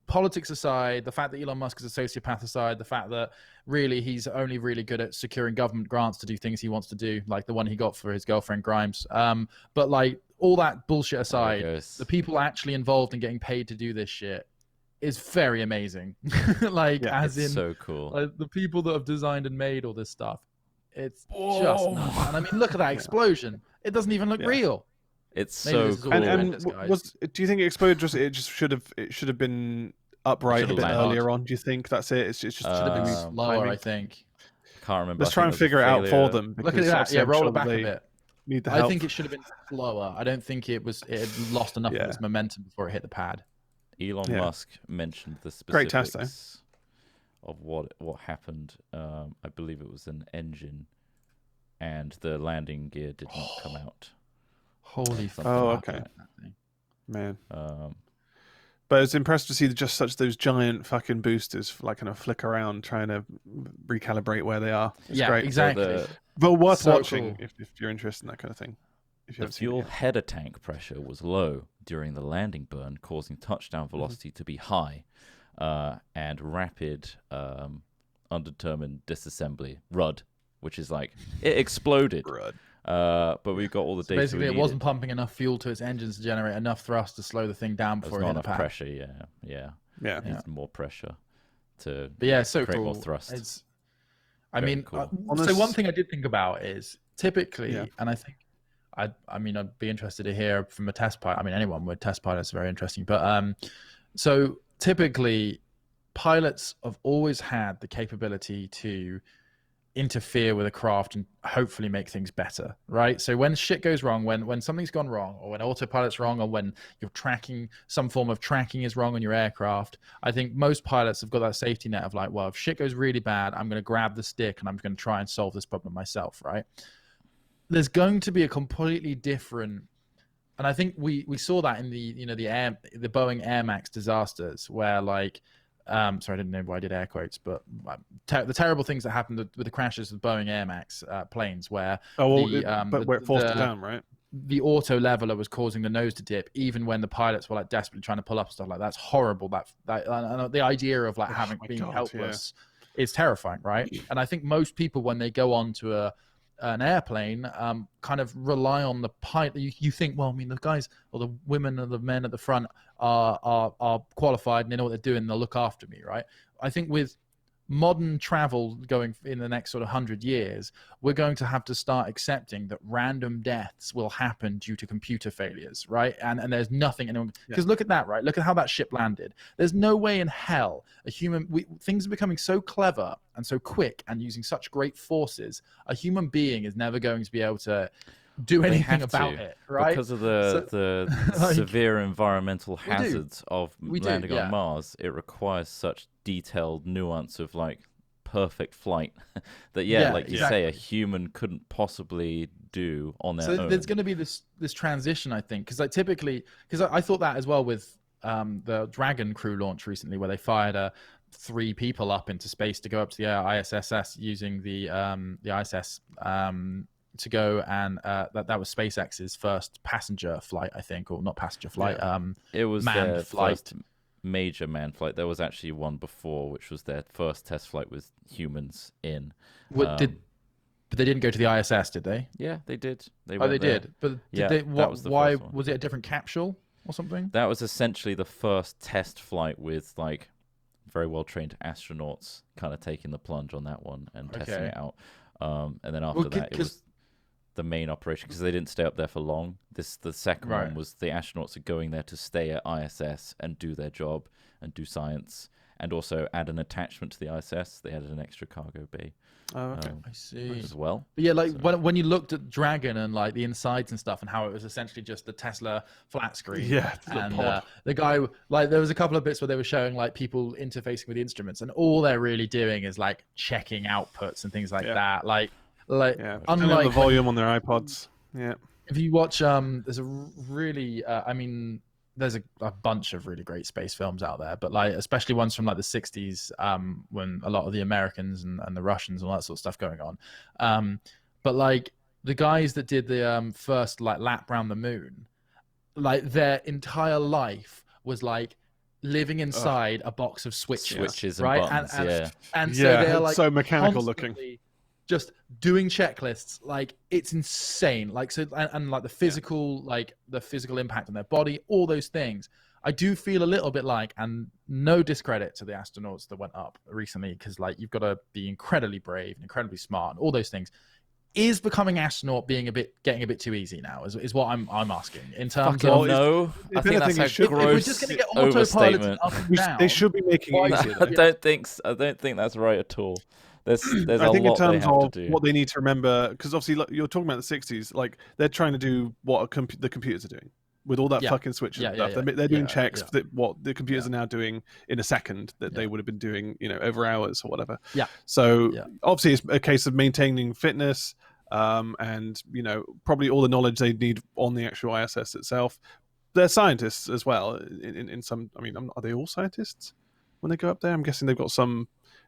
politics aside, the fact that Elon Musk is a sociopath aside, the fact that really he's only really good at securing government grants to do things he wants to do, like the one he got for his girlfriend Grimes. But like all that bullshit aside, the people actually involved in getting paid to do this shit is very amazing. As in so cool. Like, the people that have designed and made all this stuff, it's just nuts. And I mean, look at that explosion. It doesn't even look real. It's Maybe so cool. And do you think it exploded? It just should have been upright a bit earlier on. Do you think that's it? It's just should have been slower. I think. Can't remember. Let's try and figure it out for them. Look at that. Yeah, roll it back a bit. Need the help. I think it should have been slower. I don't think it had lost enough of its momentum before it hit the pad. Elon Musk mentioned the specifics of what happened. I believe it was an engine, and the landing gear did not come out. Holy fuck! Okay, man. But it's impressive to see just those giant fucking boosters like kind of flick around, trying to recalibrate where they are. It's great. Exactly. But worth watching if you're interested in that kind of thing. The fuel header tank pressure was low during the landing burn, causing touchdown velocity to be high, and rapid undetermined disassembly (RUD), which is like it exploded. RUD. But we've got all the data. Basically, it wasn't pumping enough fuel to its engines to generate enough thrust to slow the thing down before it hit the pad. Pressure. Yeah. Needs more pressure to create more thrust. I mean, so one thing I did think about is typically, and I think. I mean, I'd be interested to hear from a test pilot. I mean, anyone with test pilots is very interesting. But so typically, pilots have always had the capability to interfere with a craft and hopefully make things better, right? So when shit goes wrong, when something's gone wrong, or when autopilot's wrong, or when you're tracking, some form of tracking is wrong on your aircraft, I think most pilots have got that safety net of like, well, if shit goes really bad, I'm going to grab the stick and I'm going to try and solve this problem myself, right? There's going to be a completely different, and I think we saw that in the the Boeing Air Max disasters, where like sorry, I didn't know why I did air quotes, but the terrible things that happened with the crashes of Boeing Air Max planes, where where it forced it down, right? The auto leveler was causing the nose to dip, even when the pilots were like desperately trying to pull up and stuff like that. That's horrible. That the idea of like being helpless is terrifying, right? And I think most people, when they go on to an airplane, kind of rely on the pilot. You think, well, I mean, the guys or the women or the men at the front are qualified and they know what they're doing. They'll look after me, right? I think with modern travel going in the next sort of 100 years, we're going to have to start accepting that random deaths will happen due to computer failures, right? And there's nothing anyone, because look at that, right? Look at how that ship landed. There's no way in hell things are becoming so clever and so quick and using such great forces. A human being is never going to be able to do anything about it, right? Because of the like, severe environmental hazards of landing on Mars, it requires such detailed nuance of like perfect flight that like you say, a human couldn't possibly do on their own. So there's going to be this transition, I think, because like typically, because I thought that as well with the Dragon crew launch recently, where they fired 3 people up into space to go up to the ISS using the ISS to go, and that was SpaceX's first passenger flight, I think, or not passenger flight. It was manned their flight. first major manned flight. There was actually one before, which was their first test flight with humans in. But they didn't go to the ISS, did they? Yeah, they did. They did. But why was it a different capsule or something? That was essentially the first test flight with like very well trained astronauts kind of taking the plunge on that one and testing it out. And then after that, it was the main operation, because they didn't stay up there for long. The second one was the astronauts are going there to stay at ISS and do their job and do science, and also add an attachment to the ISS. They added an extra cargo bay. Oh, okay. I see. As well. But yeah, like when you looked at Dragon and like the insides and stuff, and how it was essentially just the Tesla flat screen. Yeah, and the guy, like, there was a couple of bits where they were showing like people interfacing with the instruments, and all they're really doing is like checking outputs and things like that. Like unlike the volume on their iPods. Yeah. If you watch, there's a really, there's a bunch of really great space films out there, but like especially ones from like the 60s, when a lot of the Americans and the Russians and all that sort of stuff going on. But like the guys that did the first like lap around the moon, like their entire life was like living inside a box of switches, right? And buttons, and so they're like so mechanical looking. Just doing checklists, like it's insane. Like so, and like the physical, like the physical impact on their body, all those things. I do feel a little bit like, and no discredit to the astronauts that went up recently, because like you've got to be incredibly brave and incredibly smart and all those things. Is becoming astronaut getting a bit too easy now? Is what I'm asking in terms of no. I think that's a gross we're just going to get autopiloted up and down. They should be making it easier. I don't think that's right at all. There's I think a in lot terms they have of to do. what they need to remember, because obviously you're talking about the 60s, like they're trying to do what the computers are doing with all that fucking switches and stuff. They're doing checks that what the computers are now doing in a second that they would have been doing, over hours or whatever. Yeah. So obviously it's a case of maintaining fitness, and probably all the knowledge they need on the actual ISS itself. They're scientists as well. In some, I mean, are they all scientists when they go up there? I'm guessing they've got some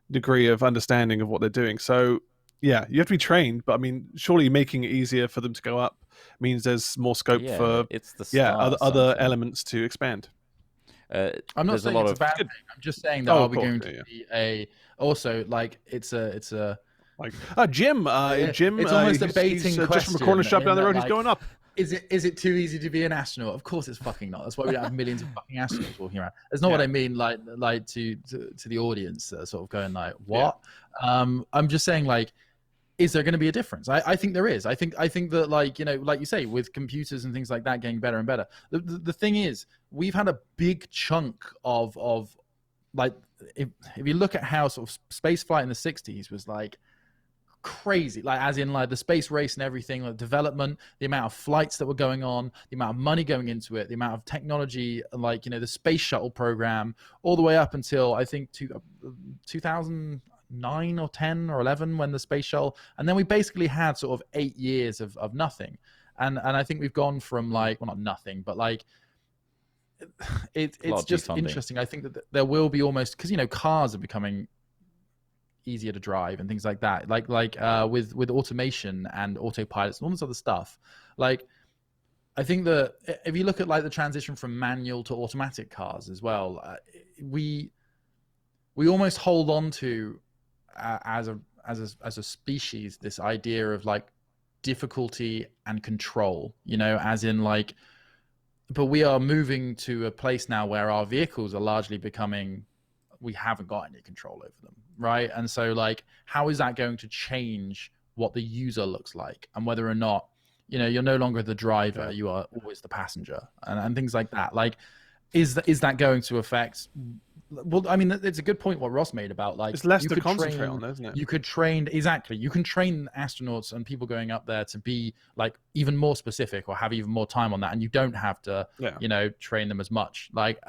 degree of understanding of what they're doing. So yeah, you have to be trained, but I mean, surely making it easier for them to go up means there's more scope for it's the other elements to expand. I'm not saying it's a bad thing. I'm just saying that are we going to be also like it's a like Jim it's almost a baiting question. Just from a corner shop down the road, he's going up. Is it too easy to be an astronaut? Of course it's fucking not. That's why we don't have millions of fucking astronauts walking around. That's not what I mean, like to the audience sort of going like, what? I'm just saying, like, is there going to be a difference? I think there is. I think that, like, like you say, with computers and things like that getting better and better. The thing is, we've had a big chunk of like, if you look at how sort of space flight in the 60s was like crazy, like as in like the space race and everything, like development, the amount of flights that were going on, the amount of money going into it, the amount of technology, like, the space shuttle program, all the way up until I think 2009 or 10 or 11 when the space shuttle, and then we basically had sort of 8 years of nothing. And I think we've gone from like, well, not nothing, but like it's just interesting. I think that there will be almost, because cars are becoming easier to drive and things like that, like with automation and autopilots and all this other stuff. Like, I think that if you look at like the transition from manual to automatic cars as well, we almost hold on to as a species this idea of like difficulty and control, as in like, but we are moving to a place now where our vehicles are largely becoming, we haven't got any control over them, right? And so like, how is that going to change what the user looks like, and whether or not, you're no longer the driver, you are always the passenger, and things like that. Like, is that going to affect? Well, I mean, it's a good point what Ross made about like, it's less to concentrate on, isn't it? You can train astronauts and people going up there to be like even more specific or have even more time on that, and you don't have to, train them as much. Like,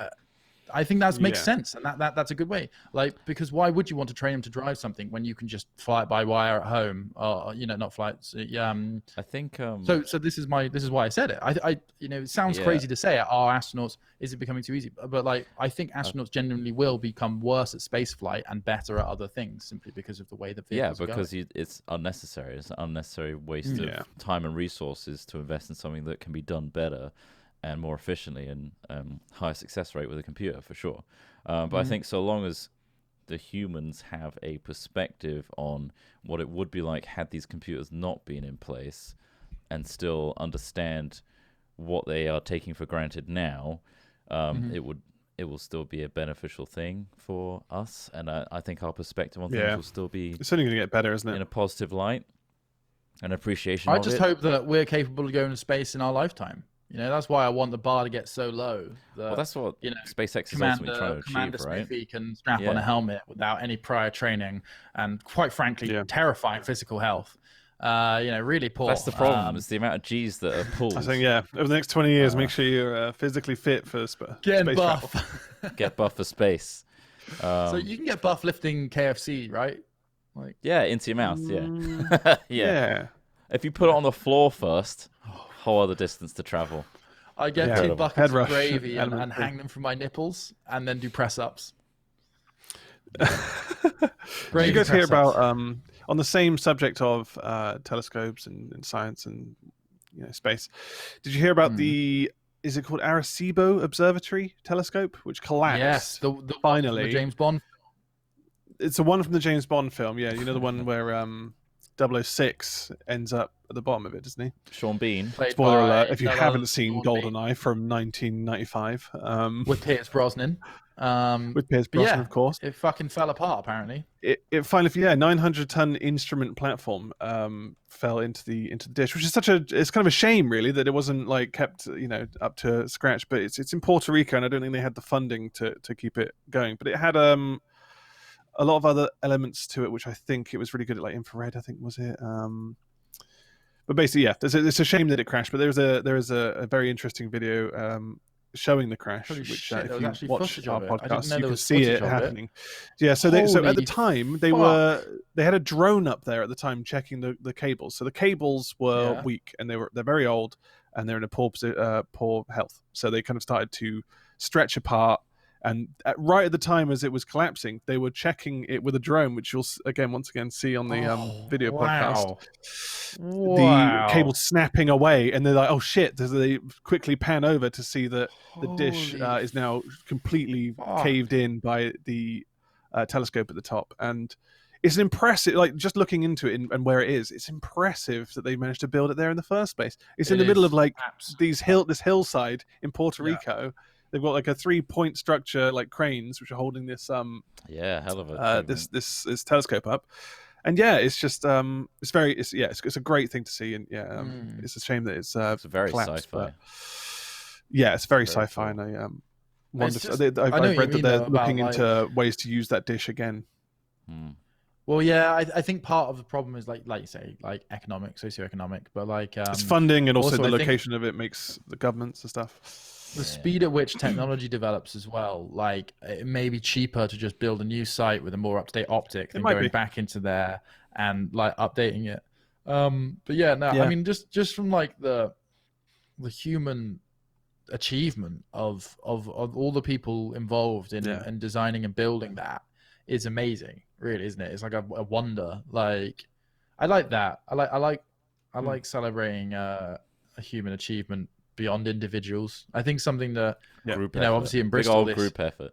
I think that makes sense, and that's a good way. Like, because why would you want to train them to drive something when you can just fly it by wire at home, or not fly it? I think so this is why I said it. It sounds crazy to say it. Are astronauts, is it becoming too easy? But like, I think astronauts genuinely will become worse at space flight and better at other things simply because of the way the vehicles are because going. it's unnecessary. It's an unnecessary waste of time and resources to invest in something that can be done better and more efficiently, and higher success rate with a computer, for sure. But I think so long as the humans have a perspective on what it would be like had these computers not been in place, and still understand what they are taking for granted now, it will still be a beneficial thing for us. And I think our perspective on things will still be... It's only going to get better, isn't it? In a positive light, and appreciation of it. I just hope that we're capable of going to space in our lifetime. That's why I want the bar to get so low. Well, that's what SpaceX is ultimately trying to achieve, Commander right? Smithy can strap on a helmet without any prior training, and quite frankly, terrifying physical health. Really poor. That's the problem. It's the amount of G's that are pulled. I think, over the next 20 years, make sure you're physically fit for get space buff. travel. Get buff for space. So you can get buff lifting KFC, right? Like, into your mouth. Yeah. If you put it on the floor first, whole other distance to travel. I get 2 buckets of gravy and hang them from my nipples, and then do press-ups. Did you guys hear about, on the same subject of telescopes and science and space, did you hear about is it called Arecibo Observatory telescope, which collapsed? Yes, the finally. The James Bond. It's the one from the James Bond film, the one where 006 ends up at the bottom of it, doesn't he? Sean Bean. Spoiler alert, if you haven't seen GoldenEye from 1995. With Pierce Brosnan. Of course. It fucking fell apart, apparently. It finally, 900-ton instrument platform fell into the dish, which is it's kind of a shame, really, that it wasn't like kept, up to scratch. But it's in Puerto Rico, and I don't think they had the funding to keep it going. But it had a lot of other elements to it, which I think it was really good at, like infrared, I think, was it? But basically, it's a shame that it crashed. But there is a very interesting video showing the crash, which if you watch our podcast, you can see it happening. Yeah, so at the time they had a drone up there at the time checking the cables. So the cables were weak, and they're very old, and they're in a poor health. So they kind of started to stretch apart. And right at the time as it was collapsing, they were checking it with a drone, which you'll once again see on the video podcast. The cable snapping away, and they're like, "Oh shit!" They quickly pan over to see that the dish is now completely caved in by the telescope at the top. And it's impressive, like just looking into it and where it is, it's impressive that they managed to build it there in the first place. It's in the middle of like this hillside in Puerto Rico. They've got like a 3-point structure, like cranes, which are holding this hell of a this telescope up. And it's just it's a great thing to see, and it's a shame that it's very collapsed, sci-fi. But it's very sci-fi, cool. And I wonder. I've read that they're looking into ways to use that dish again. Well, yeah, I think part of the problem is like you say, like economic, socioeconomic, but like it's funding, and also the I think location of it makes the governments and stuff. the speed at which technology develops as well. Like it may be cheaper to just build a new site with a more up-to-date optic than going back into there and like updating it. But yeah, no, I mean just from like the human achievement of all the people involved in designing and building that is amazing, really, isn't it? It's like a wonder. Like I like that. I like celebrating a human achievement beyond individuals. I think something that group effort. Obviously in Bristol, big old group effort.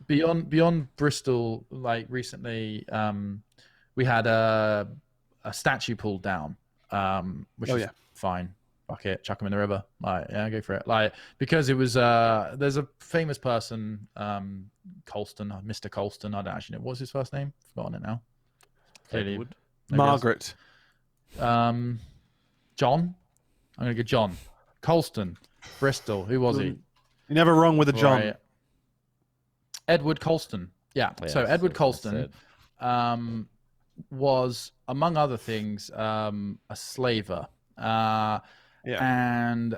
Beyond Bristol, like recently, we had a statue pulled down, which is fine. Fuck it, chuck him in the river. Like, yeah, go for it. Like, because it was there's a famous person, Colston, Mr. Colston. I don't actually know what's his first name. Forgotten it now. Clearly, Margaret. John. I'm gonna get John Colston, Bristol. Who was he? You're never wrong with a John. Right. Edward Colston. Yeah. So Edward Colston was, among other things, a slaver. And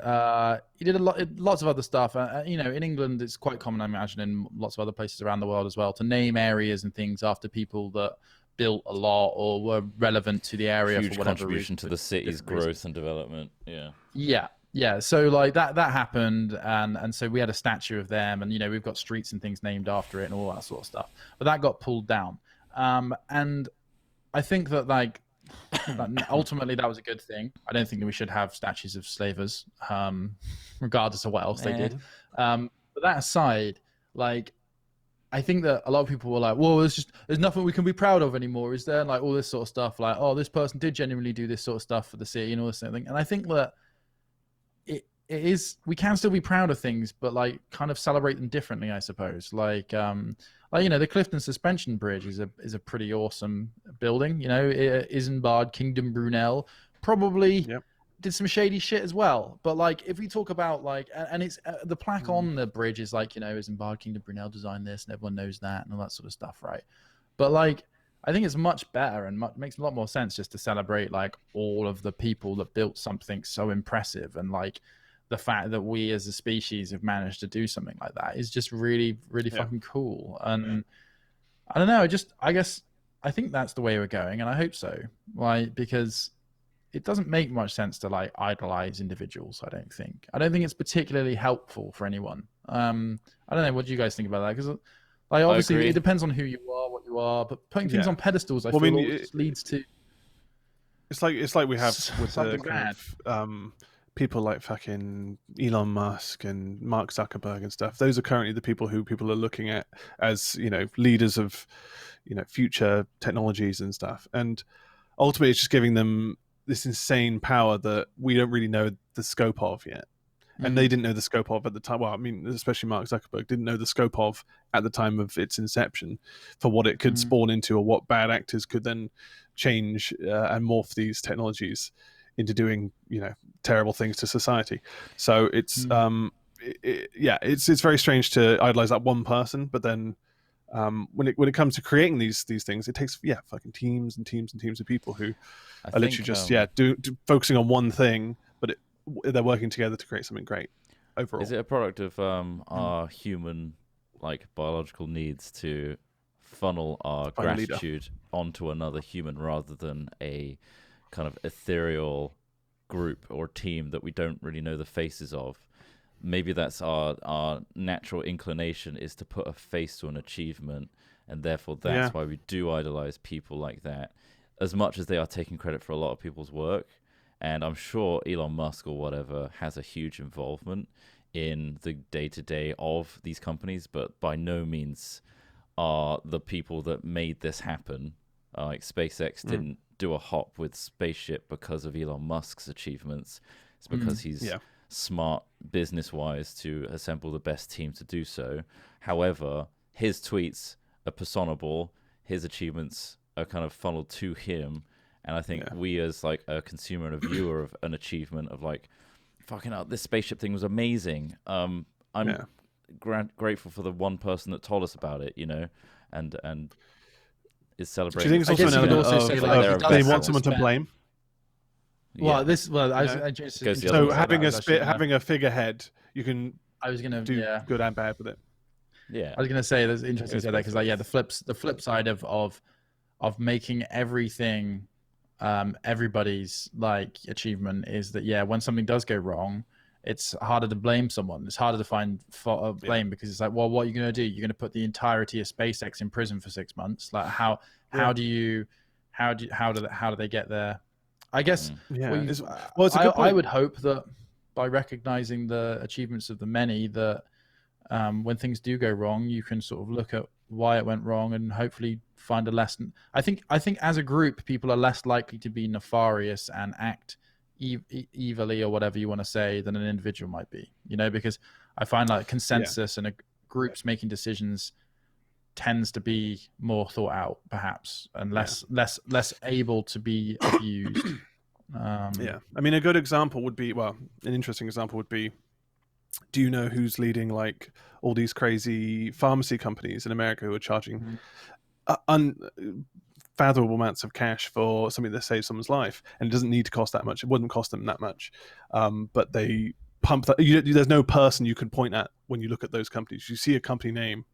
he did lots of other stuff. You know, in England, it's quite common, I imagine, in lots of other places around the world as well, to name areas and things after people that built a lot or were relevant to the area. Huge for whatever contribution reason, to the city's growth and development. Yeah. So like that happened, and so we had a statue of them, and you know we've got streets and things named after it and all that sort of stuff. But that got pulled down, and I think that like ultimately that was a good thing. I don't think that we should have statues of slavers, regardless of what else they did. But that aside, like I think that a lot of people were like, well, there's nothing we can be proud of anymore, is there? And like all this sort of stuff, like, oh, this person did genuinely do this sort of stuff for the city and all this sort of thing. And I think that it is, we can still be proud of things, but like kind of celebrate them differently, I suppose. Like you know, the Clifton Suspension Bridge is a pretty awesome building. You know, Isambard, Kingdom Brunel probably did some shady shit as well. But like, if we talk about like, and it's the plaque on the bridge is like, you know, Isambard, Kingdom Brunel designed this, and everyone knows that, and all that sort of stuff, right? But like, I think it's much better and makes a lot more sense just to celebrate like all of the people that built something so impressive, and like the fact that we as a species have managed to do something like that is just really, really fucking cool. And I don't know, I guess I think that's the way we're going, and I hope so. Like, because it doesn't make much sense to like idolize individuals. I don't think it's particularly helpful for anyone. I don't know. What do you guys think about that? Because like obviously it depends on who you are, what you are, but putting things on pedestals, I feel always leads to. It's like we have with the kind of, people like fucking Elon Musk and Mark Zuckerberg and stuff. Those are currently the people who people are looking at as, you know, leaders of, you know, future technologies and stuff. And ultimately, it's just giving them this insane power that we don't really know the scope of yet. And they didn't know the scope of at the time. Well, I mean, especially Mark Zuckerberg didn't know the scope of at the time of its inception for what it could spawn into, or what bad actors could then change and morph these technologies into doing, you know, terrible things to society. So it's it's very strange to idolize that one person, but then when it comes to creating these things, it takes fucking teams and teams and teams of people who are literally just focusing on one thing, but they're working together to create something great overall. Is it a product of our human like biological needs to funnel our gratitude onto another human rather than a kind of ethereal group or team that we don't really know the faces of? Maybe that's our natural inclination, is to put a face to an achievement, and therefore that's why we do idolize people like that, as much as they are taking credit for a lot of people's work. And I'm sure Elon Musk or whatever has a huge involvement in the day-to-day of these companies, but by no means are the people that made this happen. Like SpaceX didn't do a hop with Spaceship because of Elon Musk's achievements. It's because he's smart business-wise to assemble the best team to do so. However, his tweets are personable. His achievements are kind of funneled to him. And I think we as like a consumer and a viewer of an achievement of like, fucking hell, this spaceship thing was amazing. I'm grateful for the one person that told us about it, you know, and is celebrating. Do you think it's also an element of they want someone to blame? Well, so having a figurehead, you can do good and bad with it. Yeah, I was gonna say that's interesting to say that because the flip side of making everything everybody's like achievement is that when something does go wrong, it's harder to blame someone. It's harder to find blame because it's like, well, what are you gonna do? You're gonna put the entirety of SpaceX in prison for 6 months? Like how do they get there? I guess. I would hope that by recognizing the achievements of the many, that when things do go wrong, you can sort of look at why it went wrong and hopefully find a lesson. I think as a group, people are less likely to be nefarious and act evilly or whatever you want to say than an individual might be. Because I find like consensus and groups making decisions tends to be more thought out, perhaps, and less able to be abused. I mean, a good example would be, an interesting example would be, do you know who's leading like all these crazy pharmacy companies in America who are charging unfathomable amounts of cash for something that saves someone's life, and it doesn't need to cost that much? It wouldn't cost them that much, but they pump that. There's no person you can point at when you look at those companies. You see a company name,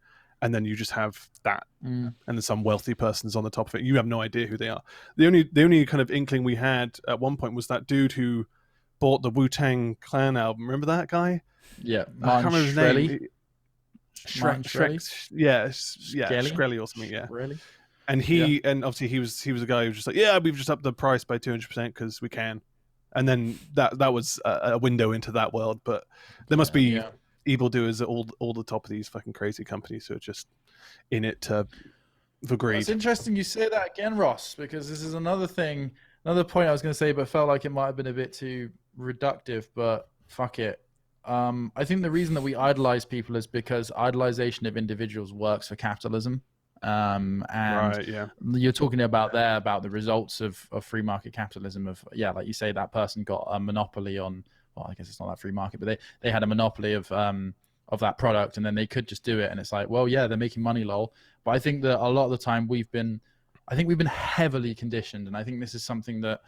and then you just have that, and then some wealthy person's on the top of it. You have no idea who they are. The only kind of inkling we had at one point was that dude who bought the Wu-Tang Clan album. Remember that guy? Yeah, I can't remember his name. Shkreli? Shkreli or something. Yeah, Shkreli? And and obviously he was a guy who was just like, we've just upped the price by 200% because we can. And then that was a window into that world. But there must be evildoers at all the top of these fucking crazy companies who are just in it for greed. It's interesting you say that again, Ross, because this is another point I was going to say, but felt like it might have been a bit too reductive. But fuck it. I think the reason that we idolize people is because idolization of individuals works for capitalism. You're talking about the results of free market capitalism like you say, that person got a monopoly on, well, I guess it's not that free market, but they had a monopoly of that product, and then they could just do it, and it's like, well, yeah, they're making money, lol. But I think that a lot of the time we've been heavily conditioned, and I think this is something that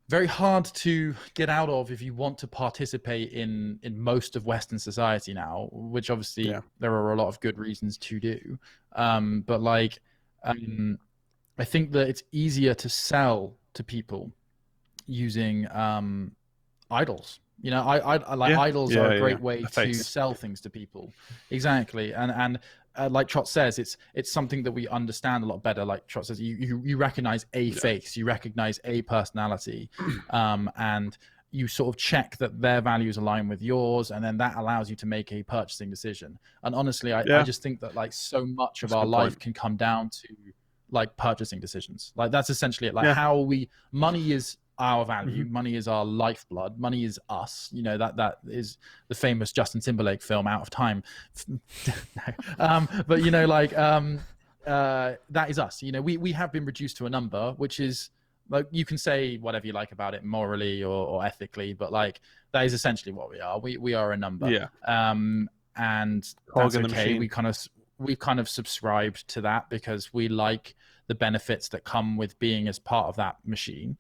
very hard to get out of if you want to participate in most of Western society now, which obviously there are a lot of good reasons to do. But like, I think that it's easier to sell to people using idols. Idols are a great way to sell things to people. Exactly. And like Trott says, it's something that we understand a lot better. Like Trott says, you recognize a face, you recognize a personality, and you sort of check that their values align with yours, and then that allows you to make a purchasing decision. And honestly, I just think that like so much of our life can come down to like purchasing decisions. Like that's essentially it. Like money is our value. Money is our lifeblood. Money is us. That is the famous Justin Timberlake film Out of Time. But that is us. We have been reduced to a number, which is like, you can say whatever you like about it morally or ethically, but like that is essentially what we are. We are a number. And that's okay. We kind of subscribed to that because we like the benefits that come with being as part of that machine.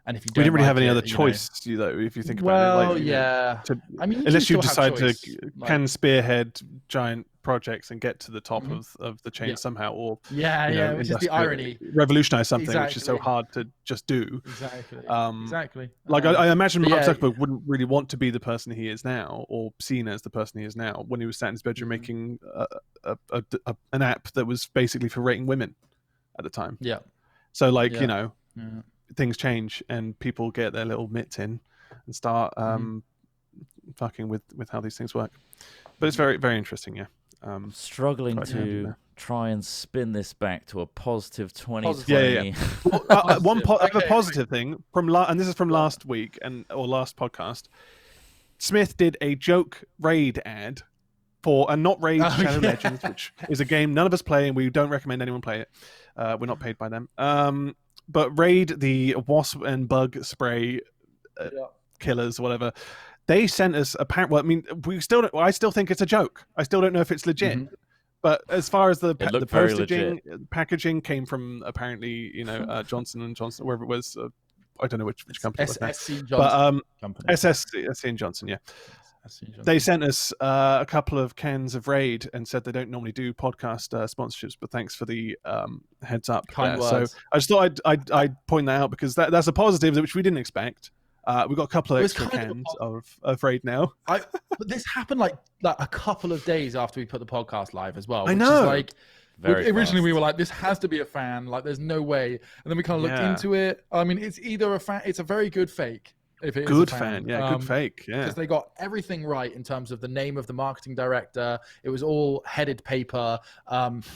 And if you don't, we didn't really have any other choice, though. If you think about it, unless you decide to can spearhead giant projects and get to the top of the chain somehow, or which is the irony, revolutionize something which is so hard to just do. Exactly. Like I imagine Mark Zuckerberg wouldn't really want to be the person he is now, or seen as the person he is now, when he was sat in his bedroom making an app that was basically for rating women at the time. So things change and people get their little mitts in and start fucking with how these things work. But it's very, very interesting. Struggling to try and spin this back to a positive 2020. Other positive thing and this is from last week or last podcast. Smith did a joke raid ad for not Raid Shadow Legends, which is a game none of us play and we don't recommend anyone play it. We're not paid by them. But Raid, the wasp and bug spray killers, whatever, they sent us I still think it's a joke. I still don't know if it's legit. But as far as the packaging came from apparently, Johnson and Johnson, wherever it was. I don't know which company it was. SSC Johnson company. SSC and Johnson, yeah. They sent us a couple of cans of Raid and said they don't normally do podcast sponsorships, but thanks for the heads up. Kind words. So I just thought I'd point that out because that's a positive which we didn't expect. We've got a couple of extra cans of Raid now. But this happened like a couple of days after we put the podcast live as well. I know. Which is originally we were like, this has to be a fan. Like, there's no way. And then we kind of looked into it. I mean, it's either a fan. It's a very good fake. If it good is a fan. good fake, because they got everything right in terms of the name of the marketing director. It was all headed paper.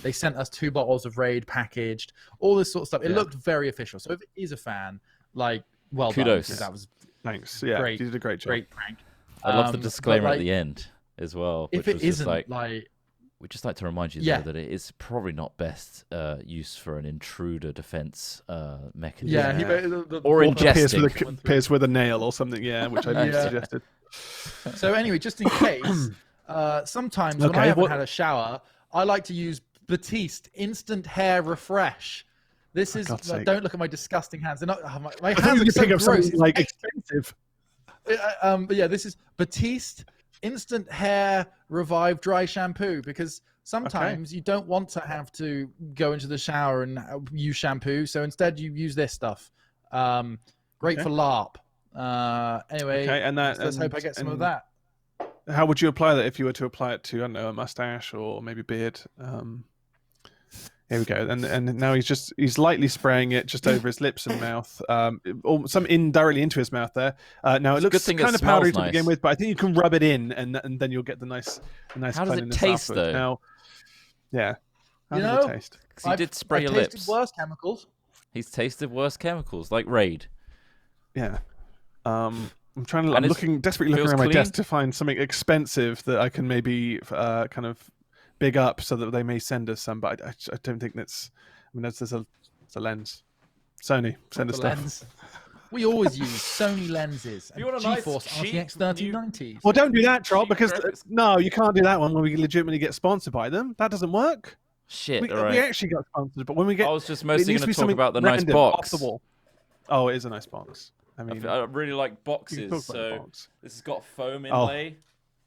They sent us 2 bottles of Raid packaged, all this sort of stuff. It looked very official. So if it is a fan, like, well, kudos. Done, that was thanks. Yeah, great, you did a great job. Great prank. I love the disclaimer at the end as well. If it isn't like. We'd just like to remind you though, that it is probably not best use for an intruder defense mechanism. Or ingesting. Pierce with a nail or something, which I suggested. So anyway, just in case, sometimes when I haven't had a shower, I like to use Batiste Instant Hair Refresh. This is, don't look at my disgusting hands. They're not, my hands are so gross. Like expensive. But yeah, this is Batiste Instant Hair Revive Dry Shampoo, because sometimes you don't want to have to go into the shower and use shampoo, so instead you use this stuff. Great for LARP. Anyway, let's hope I get some of that. How would you apply that if you were to apply it to, I don't know, a mustache or maybe beard? Here we go, and now he's lightly spraying it just over his lips and mouth, or some directly into his mouth there. Now it looks kind of powdery to begin with, but I think you can rub it in, and then you'll get the nice. How does it taste though? Now, how does it taste? He did spray your lips. Tasted worse chemicals. He's tasted worse chemicals, like Raid. Yeah. I'm desperately looking around my desk to find something expensive that I can maybe kind of big up so that they may send us some, but I don't think that's. I mean, there's a lens. Sony, send us stuff. Lens. We always use Sony lenses. You want a nice GeForce RTX 3090s. Well, don't do that, Trott, because no, you can't do that one when we legitimately get sponsored by them. That doesn't work. Shit, we all right. actually got sponsored, but when we get, I was just mostly going to talk about the nice box. Off the wall. Oh, it is a nice box. I mean, I really like boxes. So this has got foam inlay.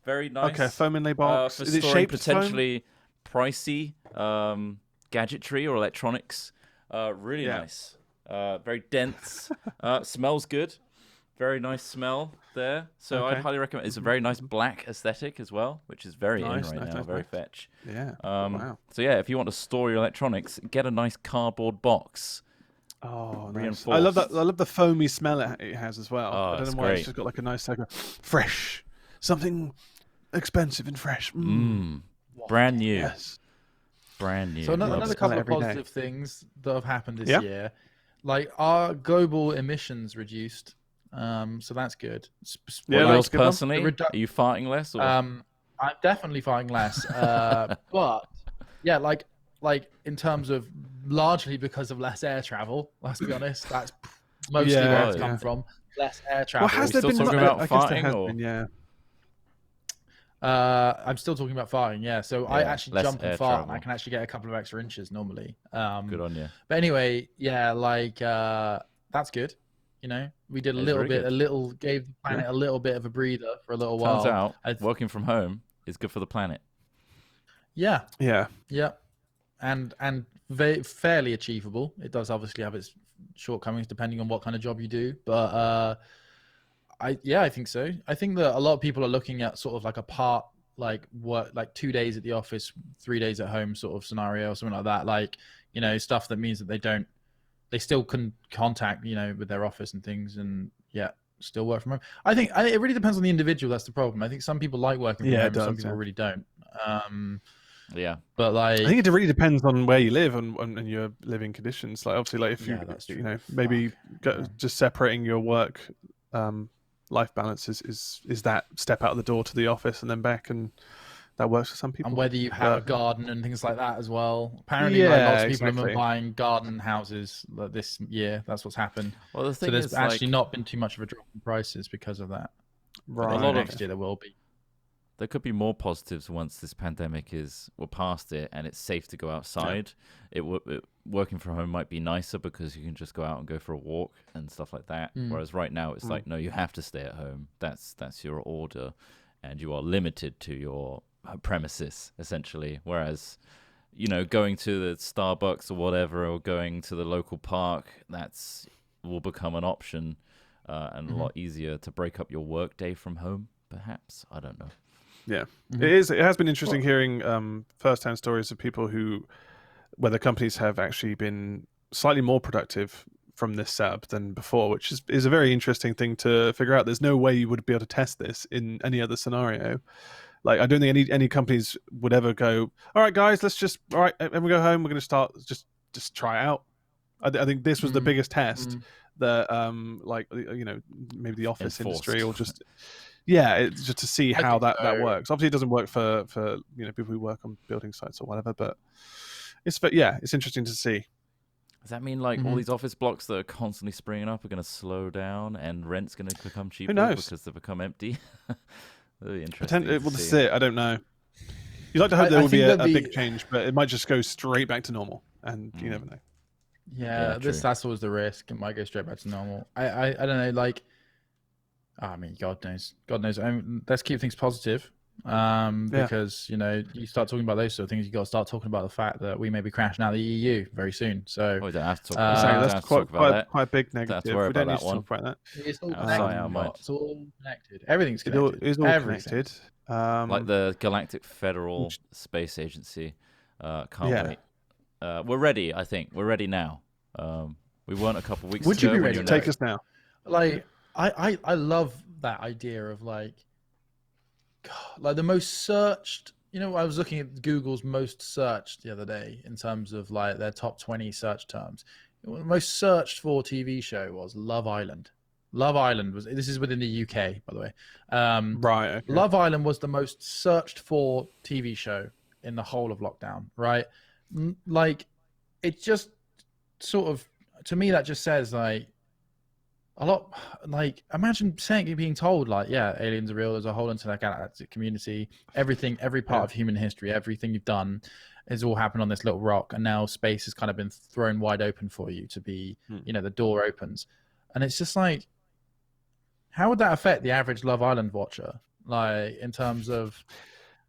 Very nice. Okay, foam inlay box. For is it storing shaped potentially pricey gadgetry or electronics. Really nice. Very dense. Smells good. Very nice smell there. So I'd highly recommend. It's a very nice black aesthetic as well, which is very in right now. Very fetch. Yeah. Wow. So yeah, if you want to store your electronics, get a nice cardboard box. Oh, nice. I love that. I love the foamy smell it has as well. I don't know why it's just got like a nice, like, fresh, something expensive and fresh. Brand new. Yes. Brand new. So another couple of positive things that have happened this year, like our global emissions reduced. So that's good. Yours personally, are you farting less? Or? I'm definitely farting less. But yeah, like in terms of largely because of less air travel. Let's be honest, that's mostly where it's come from. Less air travel. Well, has there been talking about farting? I'm still talking about farting. Yeah, so I actually jump and fart, and I can actually get a couple of extra inches normally. Good on you. But anyway, yeah, like that's good. You know, we did gave the planet a little bit of a breather for a little while. Turns out, working from home is good for the planet. Yeah. Yeah. Yeah. And fairly achievable. It does obviously have its shortcomings depending on what kind of job you do, but I think so. I think that a lot of people are looking at sort of like a part, like work, like 2 days at the office, 3 days at home sort of scenario or something like that. Like, you know, stuff that means that they still can contact, you know, with their office and things, and still work from home. I think it really depends on the individual. That's the problem. I think some people like working from home, and some people really don't. But like, I think it really depends on where you live and your living conditions. Like, obviously, like if you know, maybe just separating your work life balance is that step out of the door to the office and then back, and that works for some people. And whether you have a garden and things like that as well. Apparently, lots of people have been buying garden houses this year. That's what's happened. Well, the thing there's actually not been too much of a drop in prices because of that. Right. Next year there will be. there could be more positives once this pandemic we're past it and it's safe to go outside. Working from home might be nicer because you can just go out and go for a walk and stuff like that. Whereas right now it's like, no, you have to stay at home. That's your order, and you are limited to your premises essentially. Whereas, going to the Starbucks or whatever, or going to the local park, will become an option, and a lot easier to break up your work day from home. Perhaps, I don't know. Yeah, it is. It has been interesting hearing first-hand stories of people where the companies have actually been slightly more productive from this setup than before, which is a very interesting thing to figure out. There's no way you would be able to test this in any other scenario. Like, I don't think any companies would ever go, all right, guys, all right, everyone go home. We're going to start, just try it out. I think this was the biggest test that, maybe the office industry or just... Yeah, it's just to see how that works. Obviously, it doesn't work for people who work on building sites or whatever, but it's interesting to see. Does that mean all these office blocks that are constantly springing up are going to slow down and rent's going to become cheaper because they become empty? Really interesting. Well, this is it. I don't know. You'd like to hope there will be a big change, but it might just go straight back to normal, and you never know. Yeah, that's always the risk. It might go straight back to normal. I don't know, I mean, God knows. Let's keep things positive, because you start talking about those sort of things, you got to start talking about the fact that we may be crashing out of the EU very soon. So we don't have to talk about that's quite a big negative. We don't need to talk about that. It's all connected. It's all connected. Everything's connected. It is all connected. Like the Galactic Federal Space Agency. Can't wait. We're ready. I think we're ready now. We weren't a couple weeks ago. Would you be ready to take us now? I love that idea of like the most searched. I was looking at Google's most searched the other day in terms of their top 20 search terms. The most searched for TV show was Love Island. Love Island this is within the UK, by the way. Right. Okay. Love Island was the most searched for TV show in the whole of lockdown. Right. It just sort of, to me, that just says a lot. Imagine being told aliens are real, there's a whole intergalactic community, every part of human history, everything you've done has all happened on this little rock, and now space has kind of been thrown wide open for you to be, the door opens. And it's just how would that affect the average Love Island watcher? In terms of,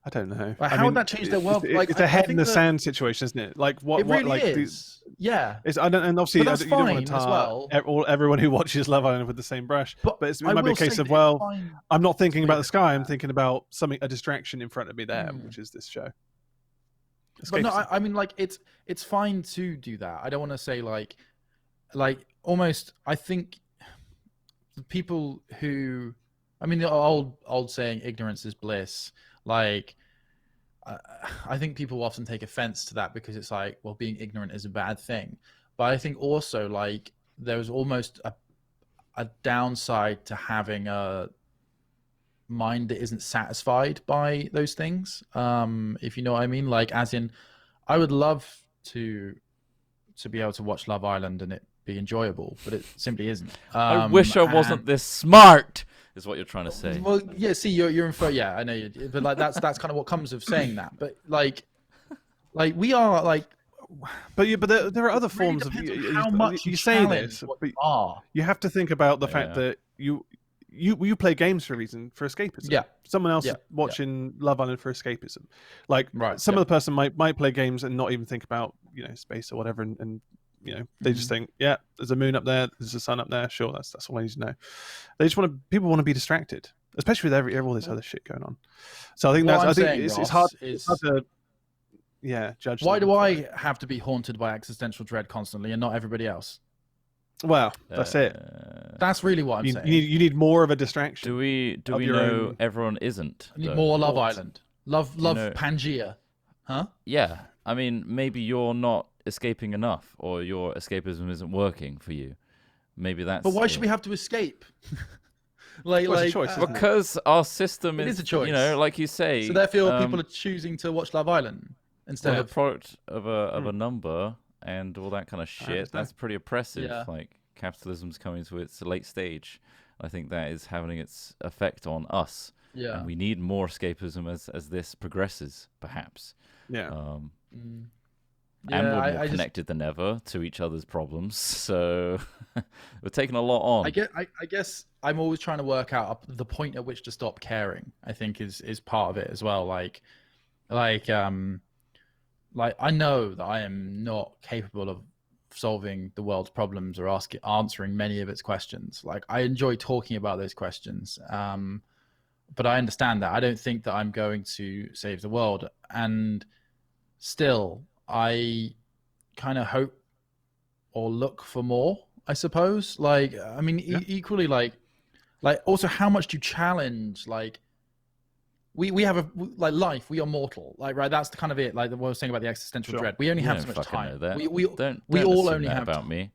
I don't know. How would that change their world? It's a head in the sand situation, isn't it? It really is. Yeah. And obviously, but you don't want to tar everyone who watches Love Island with the same brush. But it might be a case of, I'm not thinking about the sky. I'm thinking about a distraction in front of me there, which is this show. But no, I mean, it's fine to do that. I don't want to say almost. I think the people who, the old saying, ignorance is bliss. I think people often take offense to that because it's being ignorant is a bad thing. But I think also there's almost a downside to having a mind that isn't satisfied by those things. If you know what I mean, as in, I would love to be able to watch Love Island and it be enjoyable, but it simply isn't. I wish I wasn't this smart, is what you're trying to say. Well, yeah. See, you're in for I know you, but that's kind of what comes of saying that. But we are but there are other forms of how much you say this, but you have to think about the fact that you play games for a reason, for escapism. Yeah. Someone else watching Love Island for escapism. Some other person might play games and not even think about space or whatever, and they just think, there's a moon up there, there's a sun up there. Sure, that's all I need to know. They just people want to be distracted, especially with all this other shit going on. So I think it's hard to judge. Why do I have to be haunted by existential dread constantly and not everybody else? Well, that's it. That's really what I'm saying. You need more of a distraction. Do we know everyone isn't? I need more Love Island. Love Pangea. Huh? Yeah. I mean, maybe you're not escaping enough, or your escapism isn't working for you. Maybe that's. But why should we have to escape? It's a choice, because our system is a choice. Like you say. So therefore, people are choosing to watch Love Island instead of a product of a number and all that kind of shit. That's pretty oppressive. Yeah. Capitalism's coming to its late stage. I think that is having its effect on us. and we need more escapism as this progresses, perhaps. Yeah. And we're more connected than ever to each other's problems, so we're taking a lot on. I guess I'm always trying to work out the point at which to stop caring. I think is part of it as well. Like I know that I am not capable of solving the world's problems or answering many of its questions. Like I enjoy talking about those questions, but I understand that I don't think that I'm going to save the world, and still I kind of hope or look for more, I suppose. Like, I mean, equally, like also how much do you challenge? Like, we have life. We are mortal. Like, right. That's the kind of it. Like what I was saying about the existential dread. We only have so much time. We all only have about me.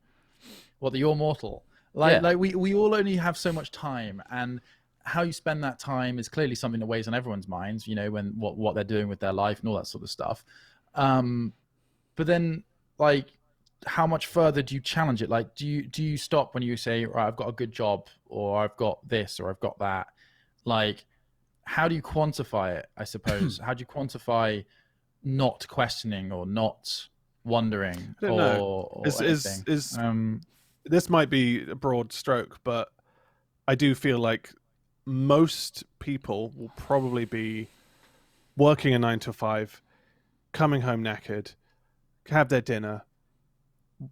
What, that you're mortal? Like we all only have so much time, and how you spend that time is clearly something that weighs on everyone's minds. You know, when what they're doing with their life and all that sort of stuff. But then, like, how much further do you challenge it? Like, do you stop when you say, right, I've got a good job, or I've got this, or I've got that? Like, how do you quantify it, I suppose? How do you quantify not questioning or not wondering or anything? This might be a broad stroke, but I do feel like most people will probably be working a 9 to 5, coming home knackered, have their dinner,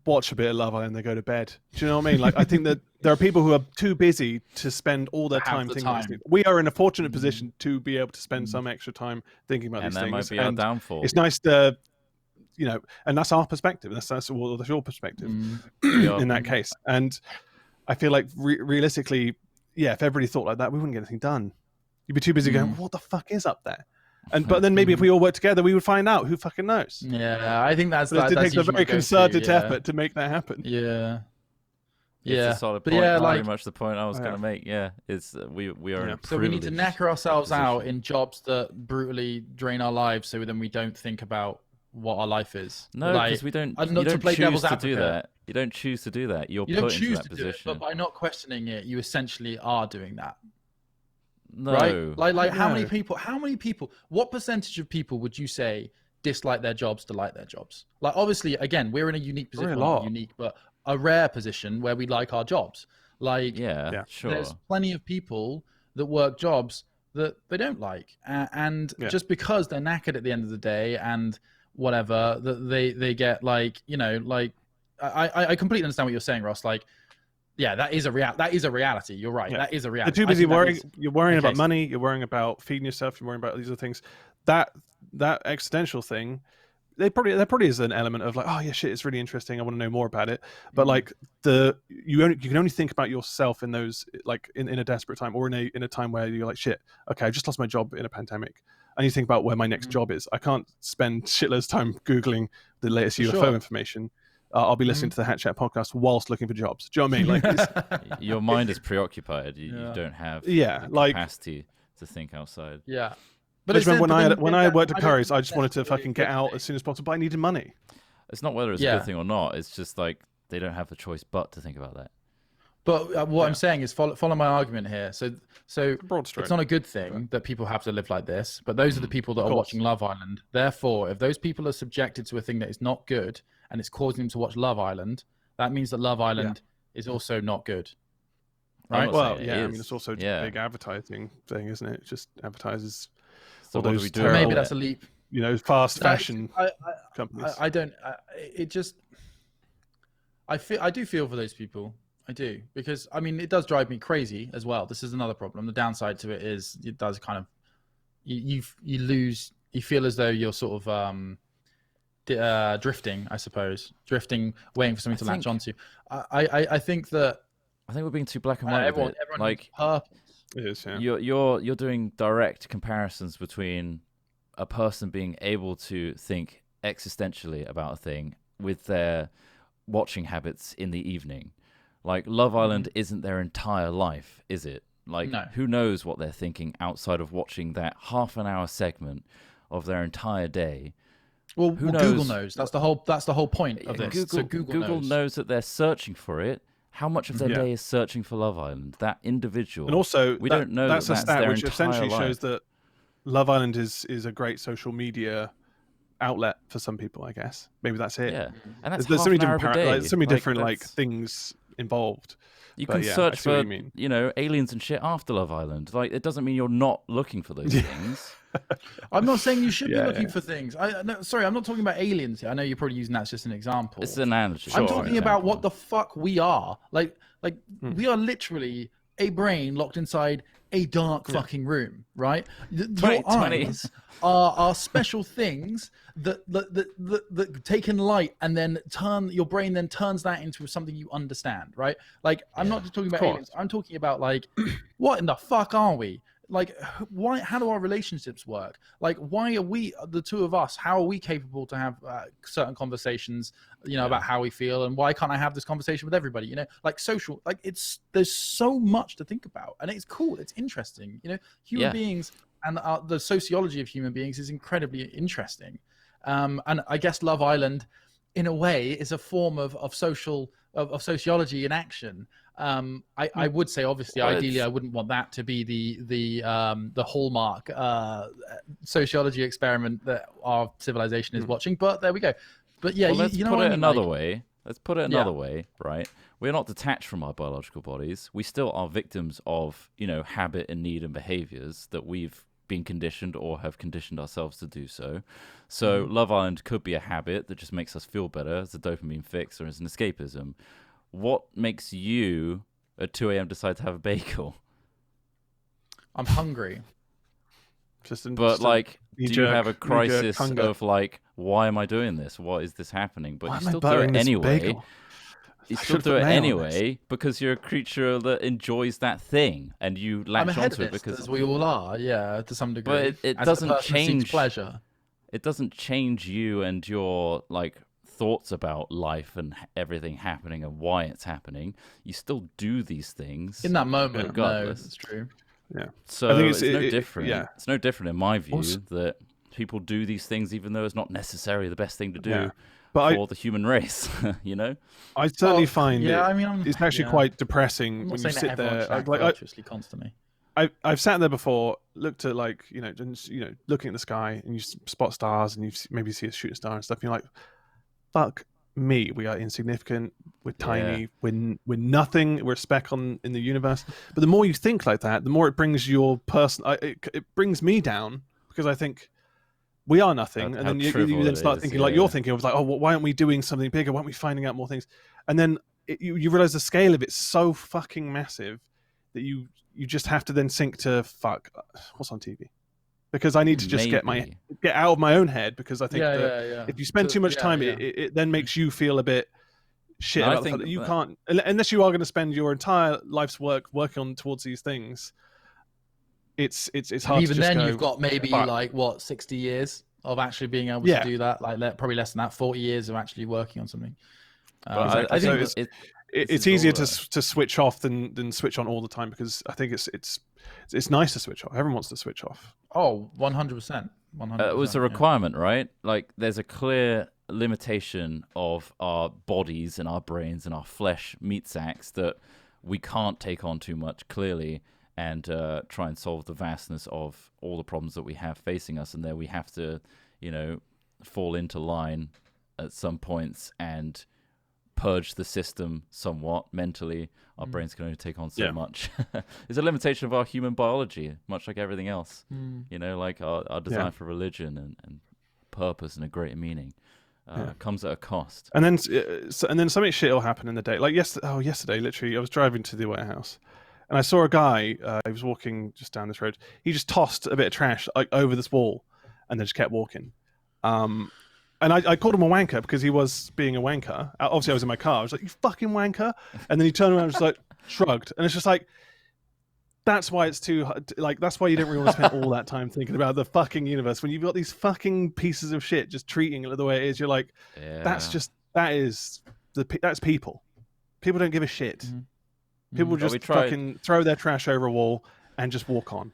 watch a bit of Love Island, they go to bed. Do you know what I mean? Like, I think that there are people who are too busy to spend all their time thinking about these things. We are in a fortunate position to be able to spend some extra time thinking about these things. And that might be our downfall. It's nice to, you know, and that's our perspective. That's your perspective in that case. And I feel like realistically, yeah, if everybody thought like that, we wouldn't get anything done. You'd be too busy going, what the fuck is up there? But then maybe if we all work together, we would find out. Who fucking knows? Yeah, I think that's. It takes a very concerted effort to make that happen. Yeah. It's a solid point. Yeah, very much the point I was going to make. Yeah, it's we are in a so we need to knacker ourselves out in jobs that brutally drain our lives, so then we don't think about what our life is. No, because we don't. You don't choose to do that. You don't choose to do that. You're put into that position. But by not questioning it, you essentially are doing that. No. Right? Like how many people, what percentage of people would you say dislike their jobs to like their jobs? Like, obviously, again, we're in a unique position, not unique, but a rare position where we like our jobs. Like, sure. There's plenty of people that work jobs that they don't like. And just because they're knackered at the end of the day and whatever, that they get like, you know, like, I completely understand what you're saying, Ross. Like, yeah, that is a reality. You're right. Yeah. That is a reality. They're too busy worrying. You're worrying about money. You're worrying about feeding yourself. You're worrying about these other things. That existential thing, there probably is an element of like, oh yeah, shit, it's really interesting. I want to know more about it. But like you can only think about yourself in those, like in a desperate time, or in a time where you're like, shit, okay, I just lost my job in a pandemic. I need to think about where my next job is. I can't spend shitloads of time Googling the latest UFO information. I'll be listening to the Hat Chat podcast whilst looking for jobs. Do you know what I mean? Like, your mind is preoccupied. You don't have the capacity to think outside. Yeah. But when I worked at Curry's, I just wanted to fucking get out as soon as possible. But I needed money. It's not whether it's a good thing or not. It's just like they don't have the choice but to think about that. But what I'm saying is follow my argument here. So it's not a good thing that people have to live like this. But those are the people that are watching Love Island. Therefore, if those people are subjected to a thing that is not good, and it's causing them to watch Love Island, that means that Love Island is also not good. Right? Well, I mean, it's also just a big advertising thing, isn't it? It just advertises all those terrible, maybe that's a leap. You know, fast fashion companies. I don't. I do feel for those people. I do, because I mean, it does drive me crazy as well. This is another problem. The downside to it is it does kind of you feel as though you're sort of drifting, I suppose, waiting for something to latch onto. I think we're being too black and white. Everyone like purpose. It is, yeah. You're doing direct comparisons between a person being able to think existentially about a thing with their watching habits in the evening. Like, Love Island isn't their entire life, is it? Like, who knows what they're thinking outside of watching that half-an-hour segment of their entire day? Well, Google knows. That's the whole point of this. Google knows that they're searching for it, how much of their day is searching for Love Island? That individual. And also, we don't know that's a stat which essentially life. shows that Love Island is a great social media outlet for some people, I guess. Maybe that's it. Yeah, and that's there's so many different there's so many different things involved. You can search for aliens and shit after Love Island. Like, it doesn't mean you're not looking for those things. I'm not saying you should be looking for things. Sorry, I'm not talking about aliens here. I know you're probably using that as just an example. It's an analogy. I'm talking about what the fuck we are. Like we are literally a brain locked inside a dark fucking room, right? Your eyes are special things that take in light and then your brain then turns that into something you understand, right? Like, I'm not just talking about aliens. I'm talking about, like, what in the fuck are we? Like, how do our relationships work? Like, why are we, the two of us, how are we capable to have certain conversations, about how we feel, and why can't I have this conversation with everybody? Like social, like there's so much to think about, and it's cool. It's interesting. Human beings and the sociology of human beings is incredibly interesting. And I guess Love Island, in a way, is a form of sociology in action. I would say, obviously, ideally, I wouldn't want that to be the hallmark sociology experiment that our civilization is watching. But there we go. But yeah, let's put it another way. Let's put it another way, right? We're not detached from our biological bodies. We still are victims of, habit and need and behaviors that we've been conditioned or have conditioned ourselves to do so. So Love Island could be a habit that just makes us feel better as a dopamine fix or as an escapism. What makes you at 2 a.m. decide to have a bagel? I'm hungry. Do you have a crisis of, like, why am I doing this? What is this happening? But you still do it anyway. You still do it anyway because you're a creature that enjoys that thing, and you latch onto it because we all are, to some degree. But it doesn't change pleasure. It doesn't change you and your, like, thoughts about life and everything happening and why it's happening. You still do these things in that moment. Regardless. No, it's true. Yeah. So I think it's no different. It's no different in my view that people do these things even though it's not necessarily the best thing to do for the human race. I certainly find it's actually quite depressing when you sit there. Constantly. I've sat there before, looked at, like, looking at the sky, and you spot stars, and you maybe see a shooting star and stuff. And you're like, fuck me, we are insignificant, we're tiny, we're nothing, we're a speck in the universe. But the more you think like that, the more it brings it brings me down, because I think we are nothing. And then you then start thinking, like you're thinking, of like, oh, well, why aren't we doing something bigger? Why aren't we finding out more things? And then you realize the scale of it's so fucking massive that you just have to then sink to, fuck, what's on TV? Because I need to just get out of my own head, because I think if you spend too much time, it then makes you feel a bit shit about the fact that you can't, unless you are going to spend your entire life's work working towards these things. It's hard. And even to just then, you've got maybe 60 years of actually being able to do that. Like, probably less than that, 40 years of actually working on something. I think it's easier to switch off than switch on all the time, because I think it's nice to switch off. Everyone wants to switch off. Oh, 100%. 100%. It was a requirement, right? Like, there's a clear limitation of our bodies and our brains and our flesh meat sacks that we can't take on too much, clearly, and try and solve the vastness of all the problems that we have facing us. And there we have to, fall into line at some points and purge the system somewhat mentally. Our brains can only take on so much. It's a limitation of our human biology, much like everything else. Like our desire for religion and purpose and a greater meaning comes at a cost. And then something shit will happen in the day. Like yesterday, literally, I was driving to the warehouse, and I saw a guy. He was walking just down this road. He just tossed a bit of trash, like, over this wall, and then just kept walking. And I called him a wanker because he was being a wanker. Obviously, I was in my car. I was like, "You fucking wanker!" And then he turned around and just, like, shrugged. And it's just like, that's why it's too hard. Like, that's why you don't really want to spend all that time thinking about the fucking universe. When you've got these fucking pieces of shit just treating it the way it is, you're like, that's people. People don't give a shit. People just fucking throw their trash over a wall and just walk on.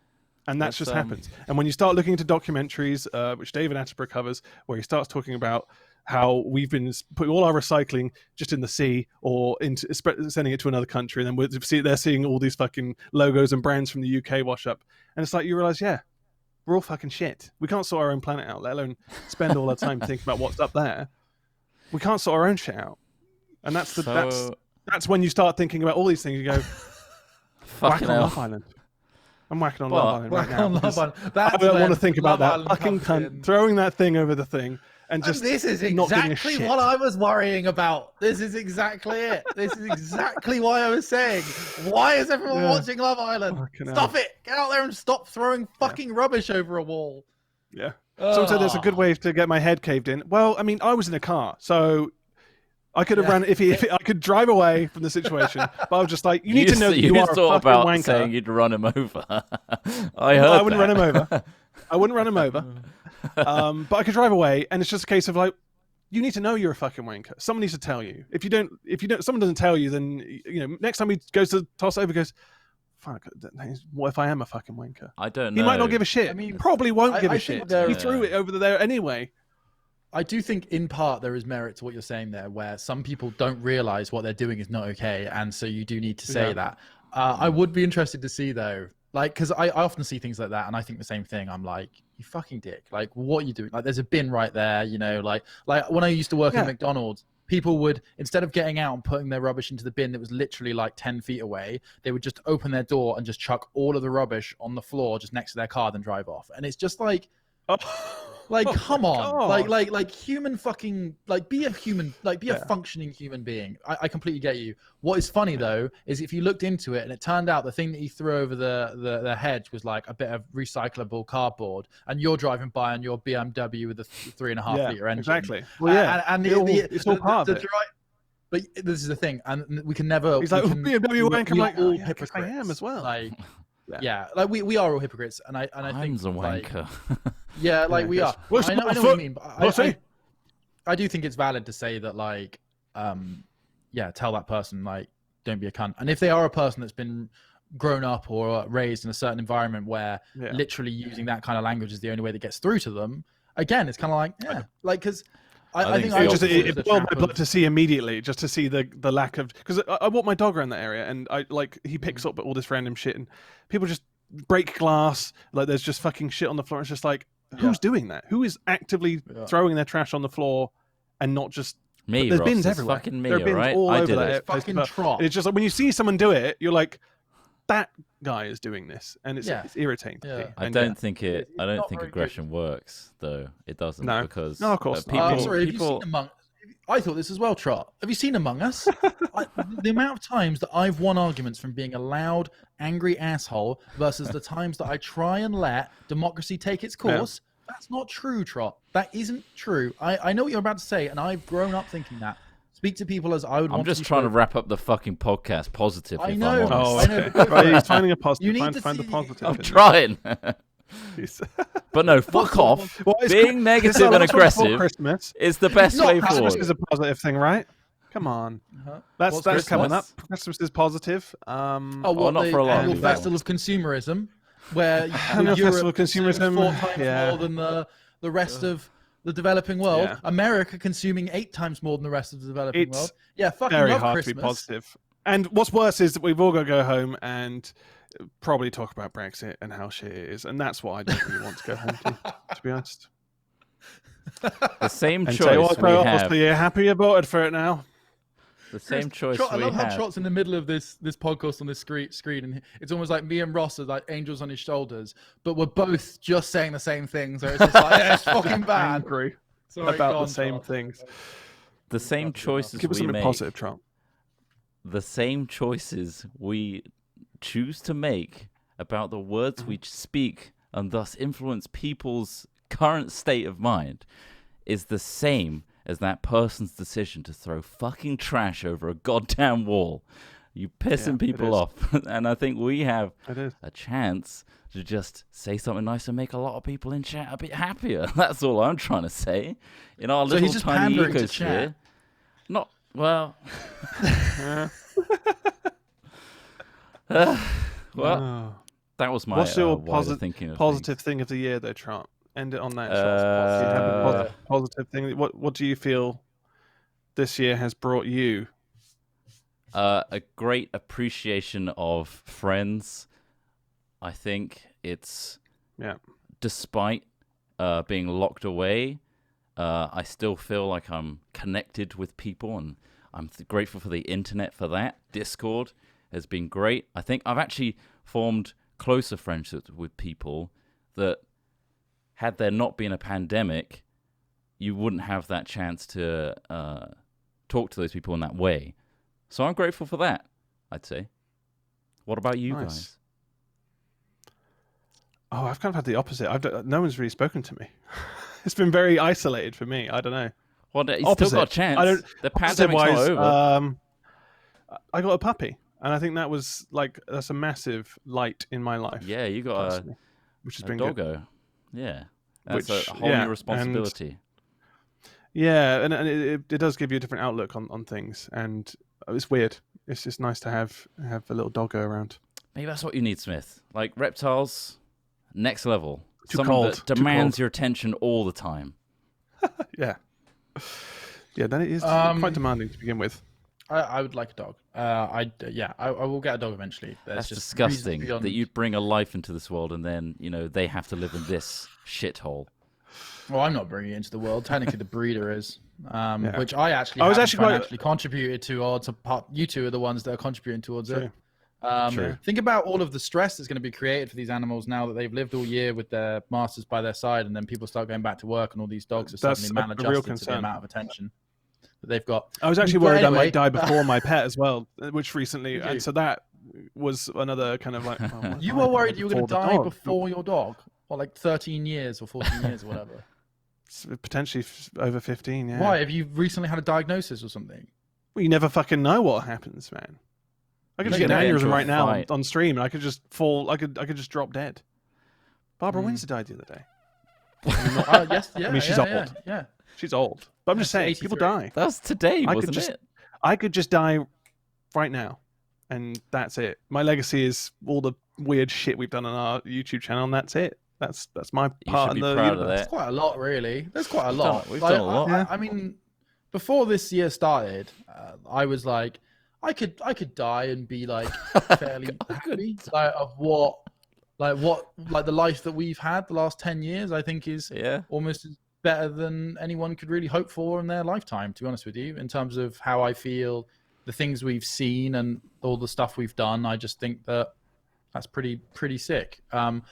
And that just happens. And when you start looking into documentaries, which David Attenborough covers, where he starts talking about how we've been putting all our recycling just in the sea or into sending it to another country, and then they're seeing all these fucking logos and brands from the UK wash up, and it's like you realise, yeah, we're all fucking shit. We can't sort our own planet out, let alone spend all our time thinking about what's up there. We can't sort our own shit out, and that's when you start thinking about all these things. You go, whack on Love Island. I'm whacking on Love Island right now. I don't want to think about that fucking cunt throwing that thing over the thing. And this is exactly what I was worrying about. This is exactly it. This is exactly why I was saying, why is everyone watching Love Island? Stop it. Get out there and stop throwing fucking rubbish over a wall. Yeah. So there's a good way to get my head caved in. Well, I mean, I was in a car, so I could have run if I could drive away from the situation. But I was just like, you need to know that you are a fucking wanker. Saying you'd run him over. I wouldn't run him over. I wouldn't run him over. But I could drive away, and it's just a case of like, you need to know you're a fucking wanker. Someone needs to tell you. If you don't, someone doesn't tell you, then next time he goes to toss over, goes, fuck, what if I am a fucking wanker? I don't know. He might not give a shit. I mean, he probably won't give a shit. He threw it over there anyway. I do think in part there is merit to what you're saying there, where some people don't realize what they're doing is not okay, and so you do need to say that. I would be interested to see though, like, because I often see things like that, and I think the same thing. I'm like, you fucking dick! Like, what are you doing? Like, there's a bin right there, like when I used to work at McDonald's, people would, instead of getting out and putting their rubbish into the bin that was literally like 10 feet away, they would just open their door and just chuck all of the rubbish on the floor just next to their car, then drive off. And it's just like, come on, like human fucking, like be a human, like be a functioning human being. I completely get you. What is funny though, is if you looked into it and it turned out the thing that he threw over the hedge was like a bit of recyclable cardboard, and you're driving by on your BMW with a 3.5 liter engine. Exactly. Well, it's all part of it. But this is the thing, and we can never. He's like, BMW wanker. I'm like, all hypocrites. I am as well. Like, like we are all hypocrites, and I think I'm a wanker. Like we are. I know what you mean, but I do think it's valid to say that, like, tell that person, like, don't be a cunt. And if they are a person that's been grown up or raised in a certain environment where literally using that kind of language is the only way that gets through to them, again, it's kind of like, because I think it boiled my blood to see immediately, just to see the lack of, because I walk my dog around that area, and he picks up all this random shit, and people just break glass, like there's just fucking shit on the floor. It's just like, who's doing that? Who is actively throwing their trash on the floor and not just me? There's Ross, bins everywhere. Fucking me, there are bins right? all I over did that. it. Fucking Trott. It's just like when you see someone do it, you're like, that guy is doing this, and it's irritating. I don't think aggression works, though. It doesn't. No, because of course. Sorry, have you seen I thought this as well, Trott. Have you seen Among Us? The amount of times that I've won arguments from being a loud, angry asshole versus the times that I try and let democracy take its course. That's not true, Trott. That isn't true. I know what you're about to say, and I've grown up thinking that. Speak to people as I would want to. I'm just trying to wrap up the fucking podcast positive. I know. I know. He's finding a positive. You need to find the positive. I'm trying. But no, fuck off. Being negative and aggressive is the best way forward. Christmas is a positive thing, right? Come on. That's coming up. Christmas is positive. Not for a lot. Annual festival of consumerism, where festival of consumerism, 4 times more than the rest of the developing world. America consuming 8 times more than the rest of the developing world. Yeah, fucking very love hard Christmas. To be positive. And what's worse is that we've all got to go home and probably talk about Brexit and how shit it is, and that's what I don't really want to go home to be honest. The same choice we have. So you're happy you voted for it now? The same choice I love how Trott's in the middle of this podcast on this screen, and it's almost like me and Ross are like angels on his shoulders, but we're both just saying the same things. So it's just like, it's fucking bad. Angry about the same things. The same choices Give us something positive, Trump. The same choices we choose to make about the words we speak and thus influence people's current state of mind is the same as that person's decision to throw fucking trash over a goddamn wall. You pissing people off. And I think we have a chance to just say something nice and make a lot of people in chat a bit happier. That's all I'm trying to say. In our little tiny ecosphere. Not, well... that was my What's your thinking of positive things. thing of the year, though, Trump? end it on that. Do you have a positive thing? What do you feel this year has brought you? A great appreciation of friends. I think it's despite being locked away, I still feel like I'm connected with people, and I'm grateful for the internet for that. Discord has been great. I think I've actually formed closer friendships with people that, had there not been a pandemic, you wouldn't have that chance to talk to those people in that way. So I'm grateful for that, I'd say. What about you guys? Oh, I've kind of had the opposite. No one's really spoken to me. It's been very isolated for me. I don't know. Well, you still got a chance. The pandemic's not over. I got a puppy, and I think that's a massive light in my life. Yeah, you got which has a been doggo. good. Yeah, that's a whole new responsibility. And it does give you a different outlook on things, and it's weird. It's just nice to have a little doggo around. Maybe that's what you need, Smith. Like reptiles, next level. Someone that demands your attention all the time. Yeah, then it is quite demanding to begin with. I would like a dog. I will get a dog eventually. That's just disgusting that you'd bring a life into this world and then they have to live in this shithole. Well, I'm not bringing it into the world. Technically, the breeder is, which I actually financially contributed towards. You two are the ones that are contributing towards it. True. Think about all of the stress that's going to be created for these animals now that they've lived all year with their masters by their side, and then people start going back to work, and all these dogs are suddenly maladjusted to the amount of attention that they've got. I was actually worried I might die before my pet as well, which recently, and so that was another kind of like. You were worried you were going to die before your dog, or like 13 years or 14 years or whatever. Potentially over 15. Yeah. Why? Have you recently had a diagnosis or something? Well, you never fucking know what happens, man. I could just get an aneurysm right now on stream, and I could just fall. I could just drop dead. Barbara Windsor died the other day. Yes, yeah. I mean, she's old. Yeah, she's old. But I'm just saying, 83. People die. That was today, wasn't it? I could just die right now, and that's it. My legacy is all the weird shit we've done on our YouTube channel, and that's it. That's my part in the universe. That's quite a lot, really. There's quite a lot. We've done a lot. I mean, before this year started, I was like, I could die and be like fairly happy. Like the life that we've had the last 10 years, I think is almost better than anyone could really hope for in their lifetime, to be honest with you, in terms of how I feel, the things we've seen and all the stuff we've done. I just think that that's pretty sick.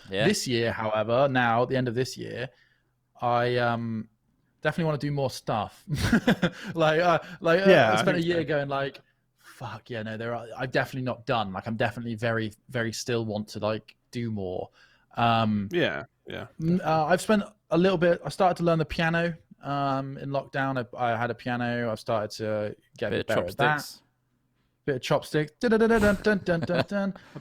This year, however, now at the end of this year, I definitely want to do more stuff. I spent a year going like, fuck yeah, no, I'm definitely not done. Like I'm definitely very, very still want to like do more. I've spent a little bit. I started to learn the piano in lockdown. I had a piano. I've started to get a bit better at that. Bit of chopsticks. I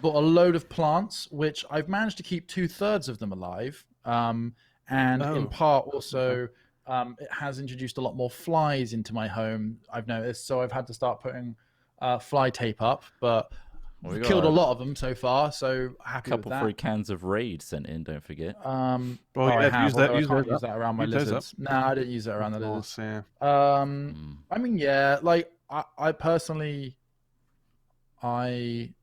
bought a load of plants, which I've managed to keep 2/3 of them alive. In part also, it has introduced a lot more flies into my home, I've noticed. So I've had to start putting fly tape up, but we've killed a lot of them so far. So happy with that. A couple free cans of Raid sent in, don't forget. I can't use that around my lizards. No, I didn't use that around the lizards. I mean, like I personally, I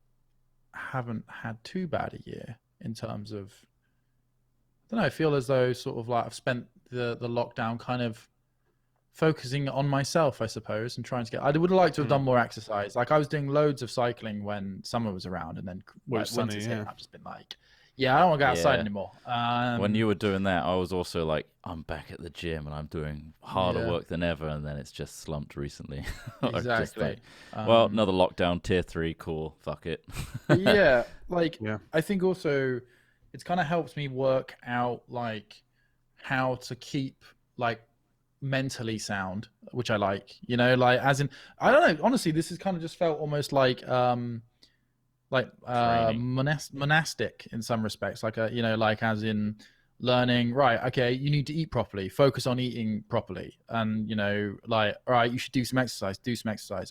haven't had too bad a year in terms of, I don't know, I feel as though sort of like I've spent the lockdown kind of focusing on myself, I suppose, and trying to get, I would have liked to have done more exercise. Like I was doing loads of cycling when summer was around, and then when winter's hit, I've just been like, I don't want to go outside anymore. When you were doing that, I was also like, I'm back at the gym and I'm doing harder work than ever, and then it's just slumped recently. Exactly. Well, another lockdown, tier 3, cool, fuck it. I think also it's kind of helped me work out like how to keep like mentally sound, which I like, like as in, I don't know, honestly, this has kind of just felt almost like monastic in some respects, like like as in learning, right, okay, you need to eat properly, focus on eating properly, and like, all right, you should do some exercise,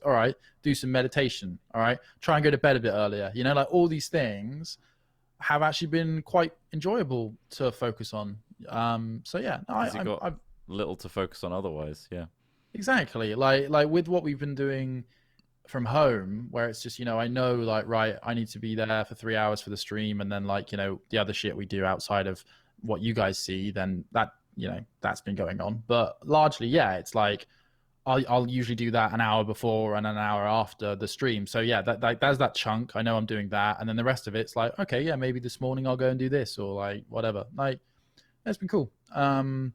all right, do some meditation, all right, try and go to bed a bit earlier, like all these things have actually been quite enjoyable to focus on, So yeah, you've got little to focus on otherwise. Yeah, exactly. Like with what we've been doing from home, where it's just, I know, like, right, I need to be there for 3 hours for the stream, and then, like, the other shit we do outside of what you guys see, then that, that's been going on. But largely, yeah, it's like I'll usually do that an hour before and an hour after the stream. So yeah, that's that chunk. I know I'm doing that, and then the rest of it's like, okay, yeah, maybe this morning I'll go and do this, or like whatever. Like, it's been cool. And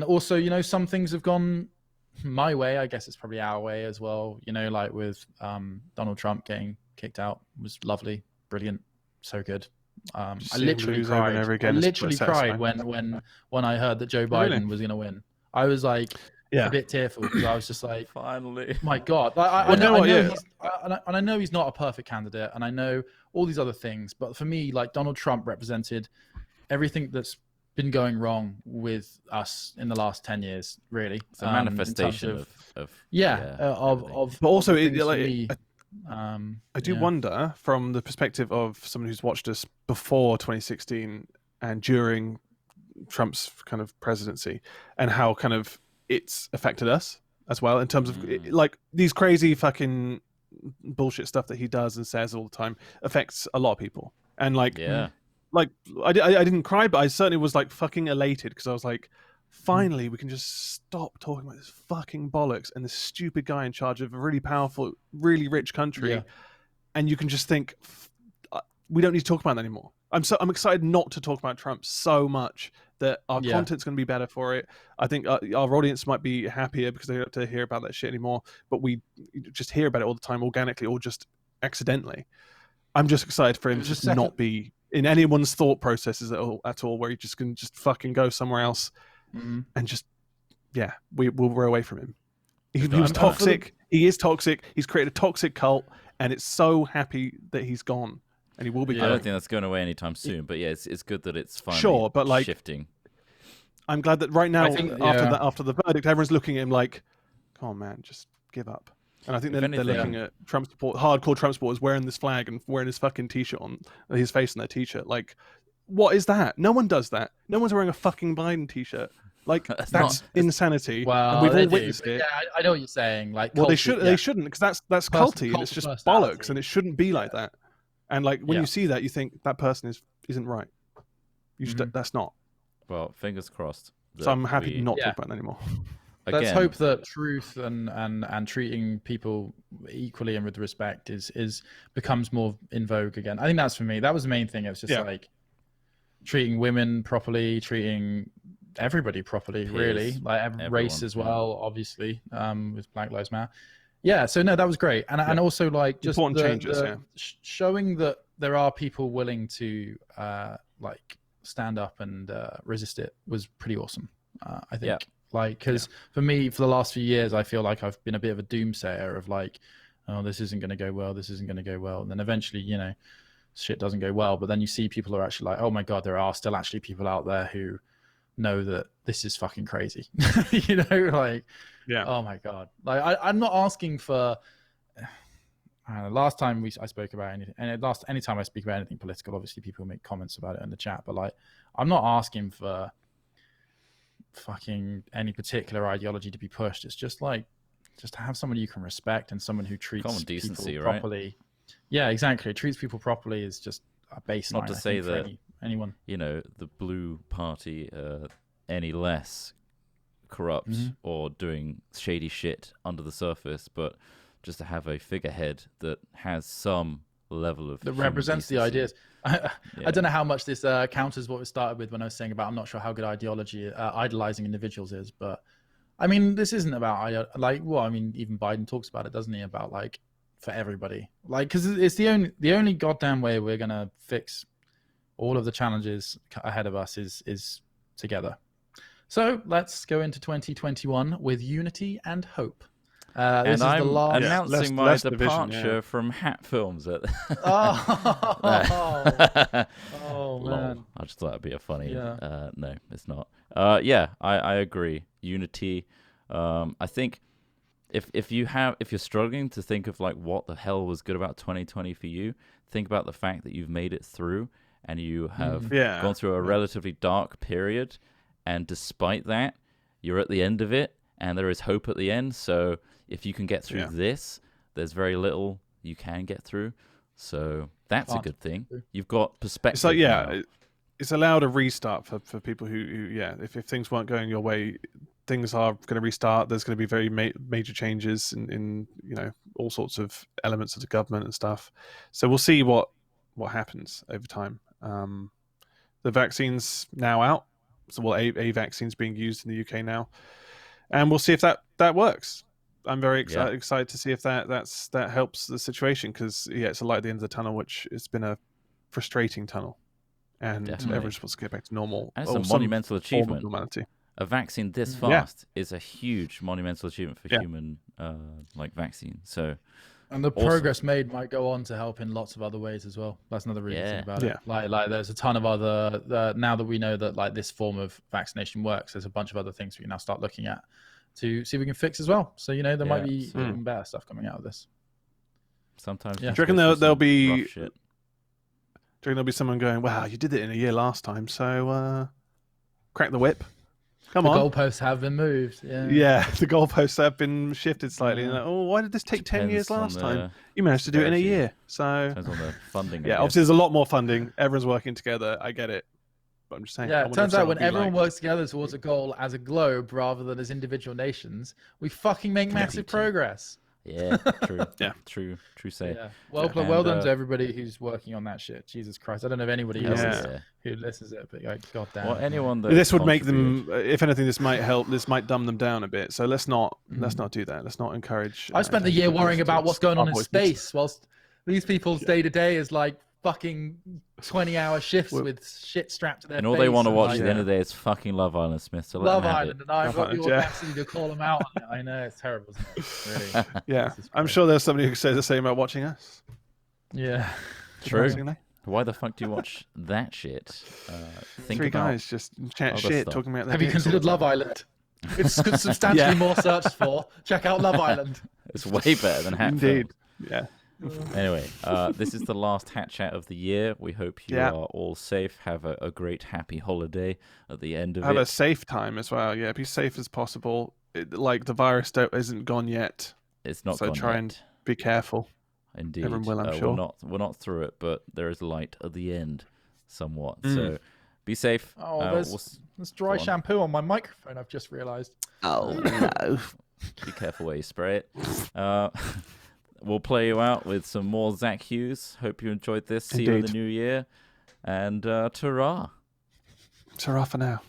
also, some things have gone my way. I guess it's probably our way as well. Like with Donald Trump getting kicked out was lovely, brilliant, so good. I literally cried. I literally cried when I heard that Joe Biden was going to win. I was like a bit tearful because I was just like, finally, my God. I know he's not a perfect candidate, and I know all these other things, but for me, like, Donald Trump represented everything that's been going wrong with us in the last 10 years, really. It's a manifestation of but also I do wonder, from the perspective of someone who's watched us before 2016 and during Trump's kind of presidency, and how kind of it's affected us as well in terms of like these crazy fucking bullshit stuff that he does and says all the time affects a lot of people. And like, like I didn't cry, but I certainly was like fucking elated because I was like, finally we can just stop talking about this fucking bollocks and this stupid guy in charge of a really powerful, really rich country, and you can just think, we don't need to talk about that anymore. I'm excited not to talk about Trump so much that our content's going to be better for it. I think our audience might be happier because they don't have to hear about that shit anymore, but we just hear about it all the time organically or just accidentally. I'm just excited for him to just not be in anyone's thought processes at all, where he just can just fucking go somewhere else and just, we're away from him. He was toxic. He is toxic. He's created a toxic cult, and it's so happy that he's gone. And he will be. I don't think that's going away anytime soon. But yeah, it's good that it's finally shifting. I'm glad that right now, after the verdict, everyone's looking at him like, "Come on, man, just give up." And I think they're looking at Trump support, hardcore Trump supporters wearing this flag and wearing his fucking t-shirt on his face on their t-shirt. Like, what is that? No one does that. No one's wearing a fucking Biden t-shirt. Like, that's insanity. Well, and we've all witnessed it. Yeah, I know what you're saying. Like, well, they shouldn't, because that's culty, and it's just bollocks, and it shouldn't be like that. And like, when you see that, you think that person isn't right. You should. That's not. Well, fingers crossed. So I'm happy to not talk about that anymore. Again, let's hope that truth and treating people equally and with respect becomes more in vogue again. I think that's for me. That was the main thing. It was just like treating women properly, treating everybody properly, really, like every race as well, obviously, with Black Lives Matter. Yeah, so no, that was great, and also like just important changes, showing that there are people willing to like stand up and resist it was pretty awesome. I think, like, because for me, for the last few years, I feel like I've been a bit of a doomsayer of like, oh, this isn't going to go well, this isn't going to go well, and then eventually, shit doesn't go well, but then you see people are actually like, oh my God, there are still actually people out there who know that this is fucking crazy. Oh my God, like I'm not asking for last time I spoke about anything, and anytime I speak about anything political, obviously people make comments about it in the chat, but like, I'm not asking for fucking any particular ideology to be pushed. It's just like, just to have someone you can respect and someone who treats common decency, people properly. Right? Yeah, exactly. Treats people properly is just a baseline. Not to say that anyone, the blue party any less corrupt or doing shady shit under the surface, but just to have a figurehead that has some level of that represents the ideas. I don't know how much this counters what we started with when I was saying about I'm not sure how good ideology idolizing individuals is, but I mean, this isn't about even Biden talks about it, doesn't he, about like for everybody, like, because it's the only goddamn way we're gonna fix all of the challenges ahead of us is together. So let's go into 2021 with unity and hope. And I'm announcing my departure from Hat Films. Oh man! I just thought it'd be a funny. No, it's not. I agree. Unity. I think if you're struggling to think of like what the hell was good about 2020 for you, think about the fact that you've made it through, and you have Yeah. gone through a relatively dark period, and despite that, you're at the end of it, and there is hope at the end. So if you can get through this, there's very little you can get through. So that's a good thing. You've got perspective. It's like, now. It's allowed a restart for people who if things weren't going your way, things are going to restart. There's going to be very major changes in all sorts of elements of the government and stuff. So we'll see what happens over time. The vaccine's now out. So a vaccine's being used in the UK now, and we'll see if that works. I'm very excited to see if that helps the situation, because it's a light at the end of the tunnel, which it's been a frustrating tunnel, and everyone's supposed to get back to normal. And it's a monumental achievement. Normality. A vaccine this fast is a huge monumental achievement for human vaccine. So, and the progress made might go on to help in lots of other ways as well. That's another really thing about it. Like there's a ton of other now that we know that like this form of vaccination works, there's a bunch of other things we can now start looking at to see if we can fix as well. So there might be even better stuff coming out of this. Sometimes. Do you reckon there'll be? Do you reckon there'll be someone going, "Wow, you did it in a year last time, so crack the whip"? Come on. The goalposts have been moved. Yeah, the goalposts have been shifted slightly. And why did this take 10 years last time? You managed to do it in a year. So depends on the funding. Obviously there's a lot more funding. Everyone's working together. I get it. But I'm just saying. Yeah, it turns out when everyone works together towards a goal as a globe rather than as individual nations, we fucking make massive progress. Yeah, true. True say. Yeah. Well done to everybody who's working on that shit. Jesus Christ, I don't know if anybody else who listens to it, but goddamn. Well, anyone that this would make them. If anything, this might help. This might dumb them down a bit. So let's not do that. Let's not encourage. I've spent the year worrying about what's going on in space, whilst these people's day to day is like fucking 20-hour shifts with shit strapped to their face. And all they want to watch at the end of the day is fucking Love Island, Smith. So Love Island, and I've got the audacity to call them out on it. I know, it's terrible, isn't it? Really. Yeah, I'm sure there's somebody who says the same about watching us. Yeah. True. Why the fuck do you watch that shit? Three guys just chat shit, talking about that. Have you considered Love Island? It's substantially more searched for. Check out Love Island. It's way better than Hat Indeed. Yeah. Anyway, this is the last Hat Chat of the year. We hope you are all safe. Have a great, happy holiday at the end of it. Have a safe time as well. Yeah, be safe as possible. The virus isn't gone yet. It's not so gone try yet. and be careful. Indeed. Everyone will, I'm sure. We're not through it, but there is light at the end somewhat. So be safe. Oh, there's dry shampoo on my microphone, I've just realised. Oh, no. Be careful where you spray it. We'll play you out with some more Zach Hughes. Hope you enjoyed this. See you in the new year. And ta-ra. Ta-ra for now.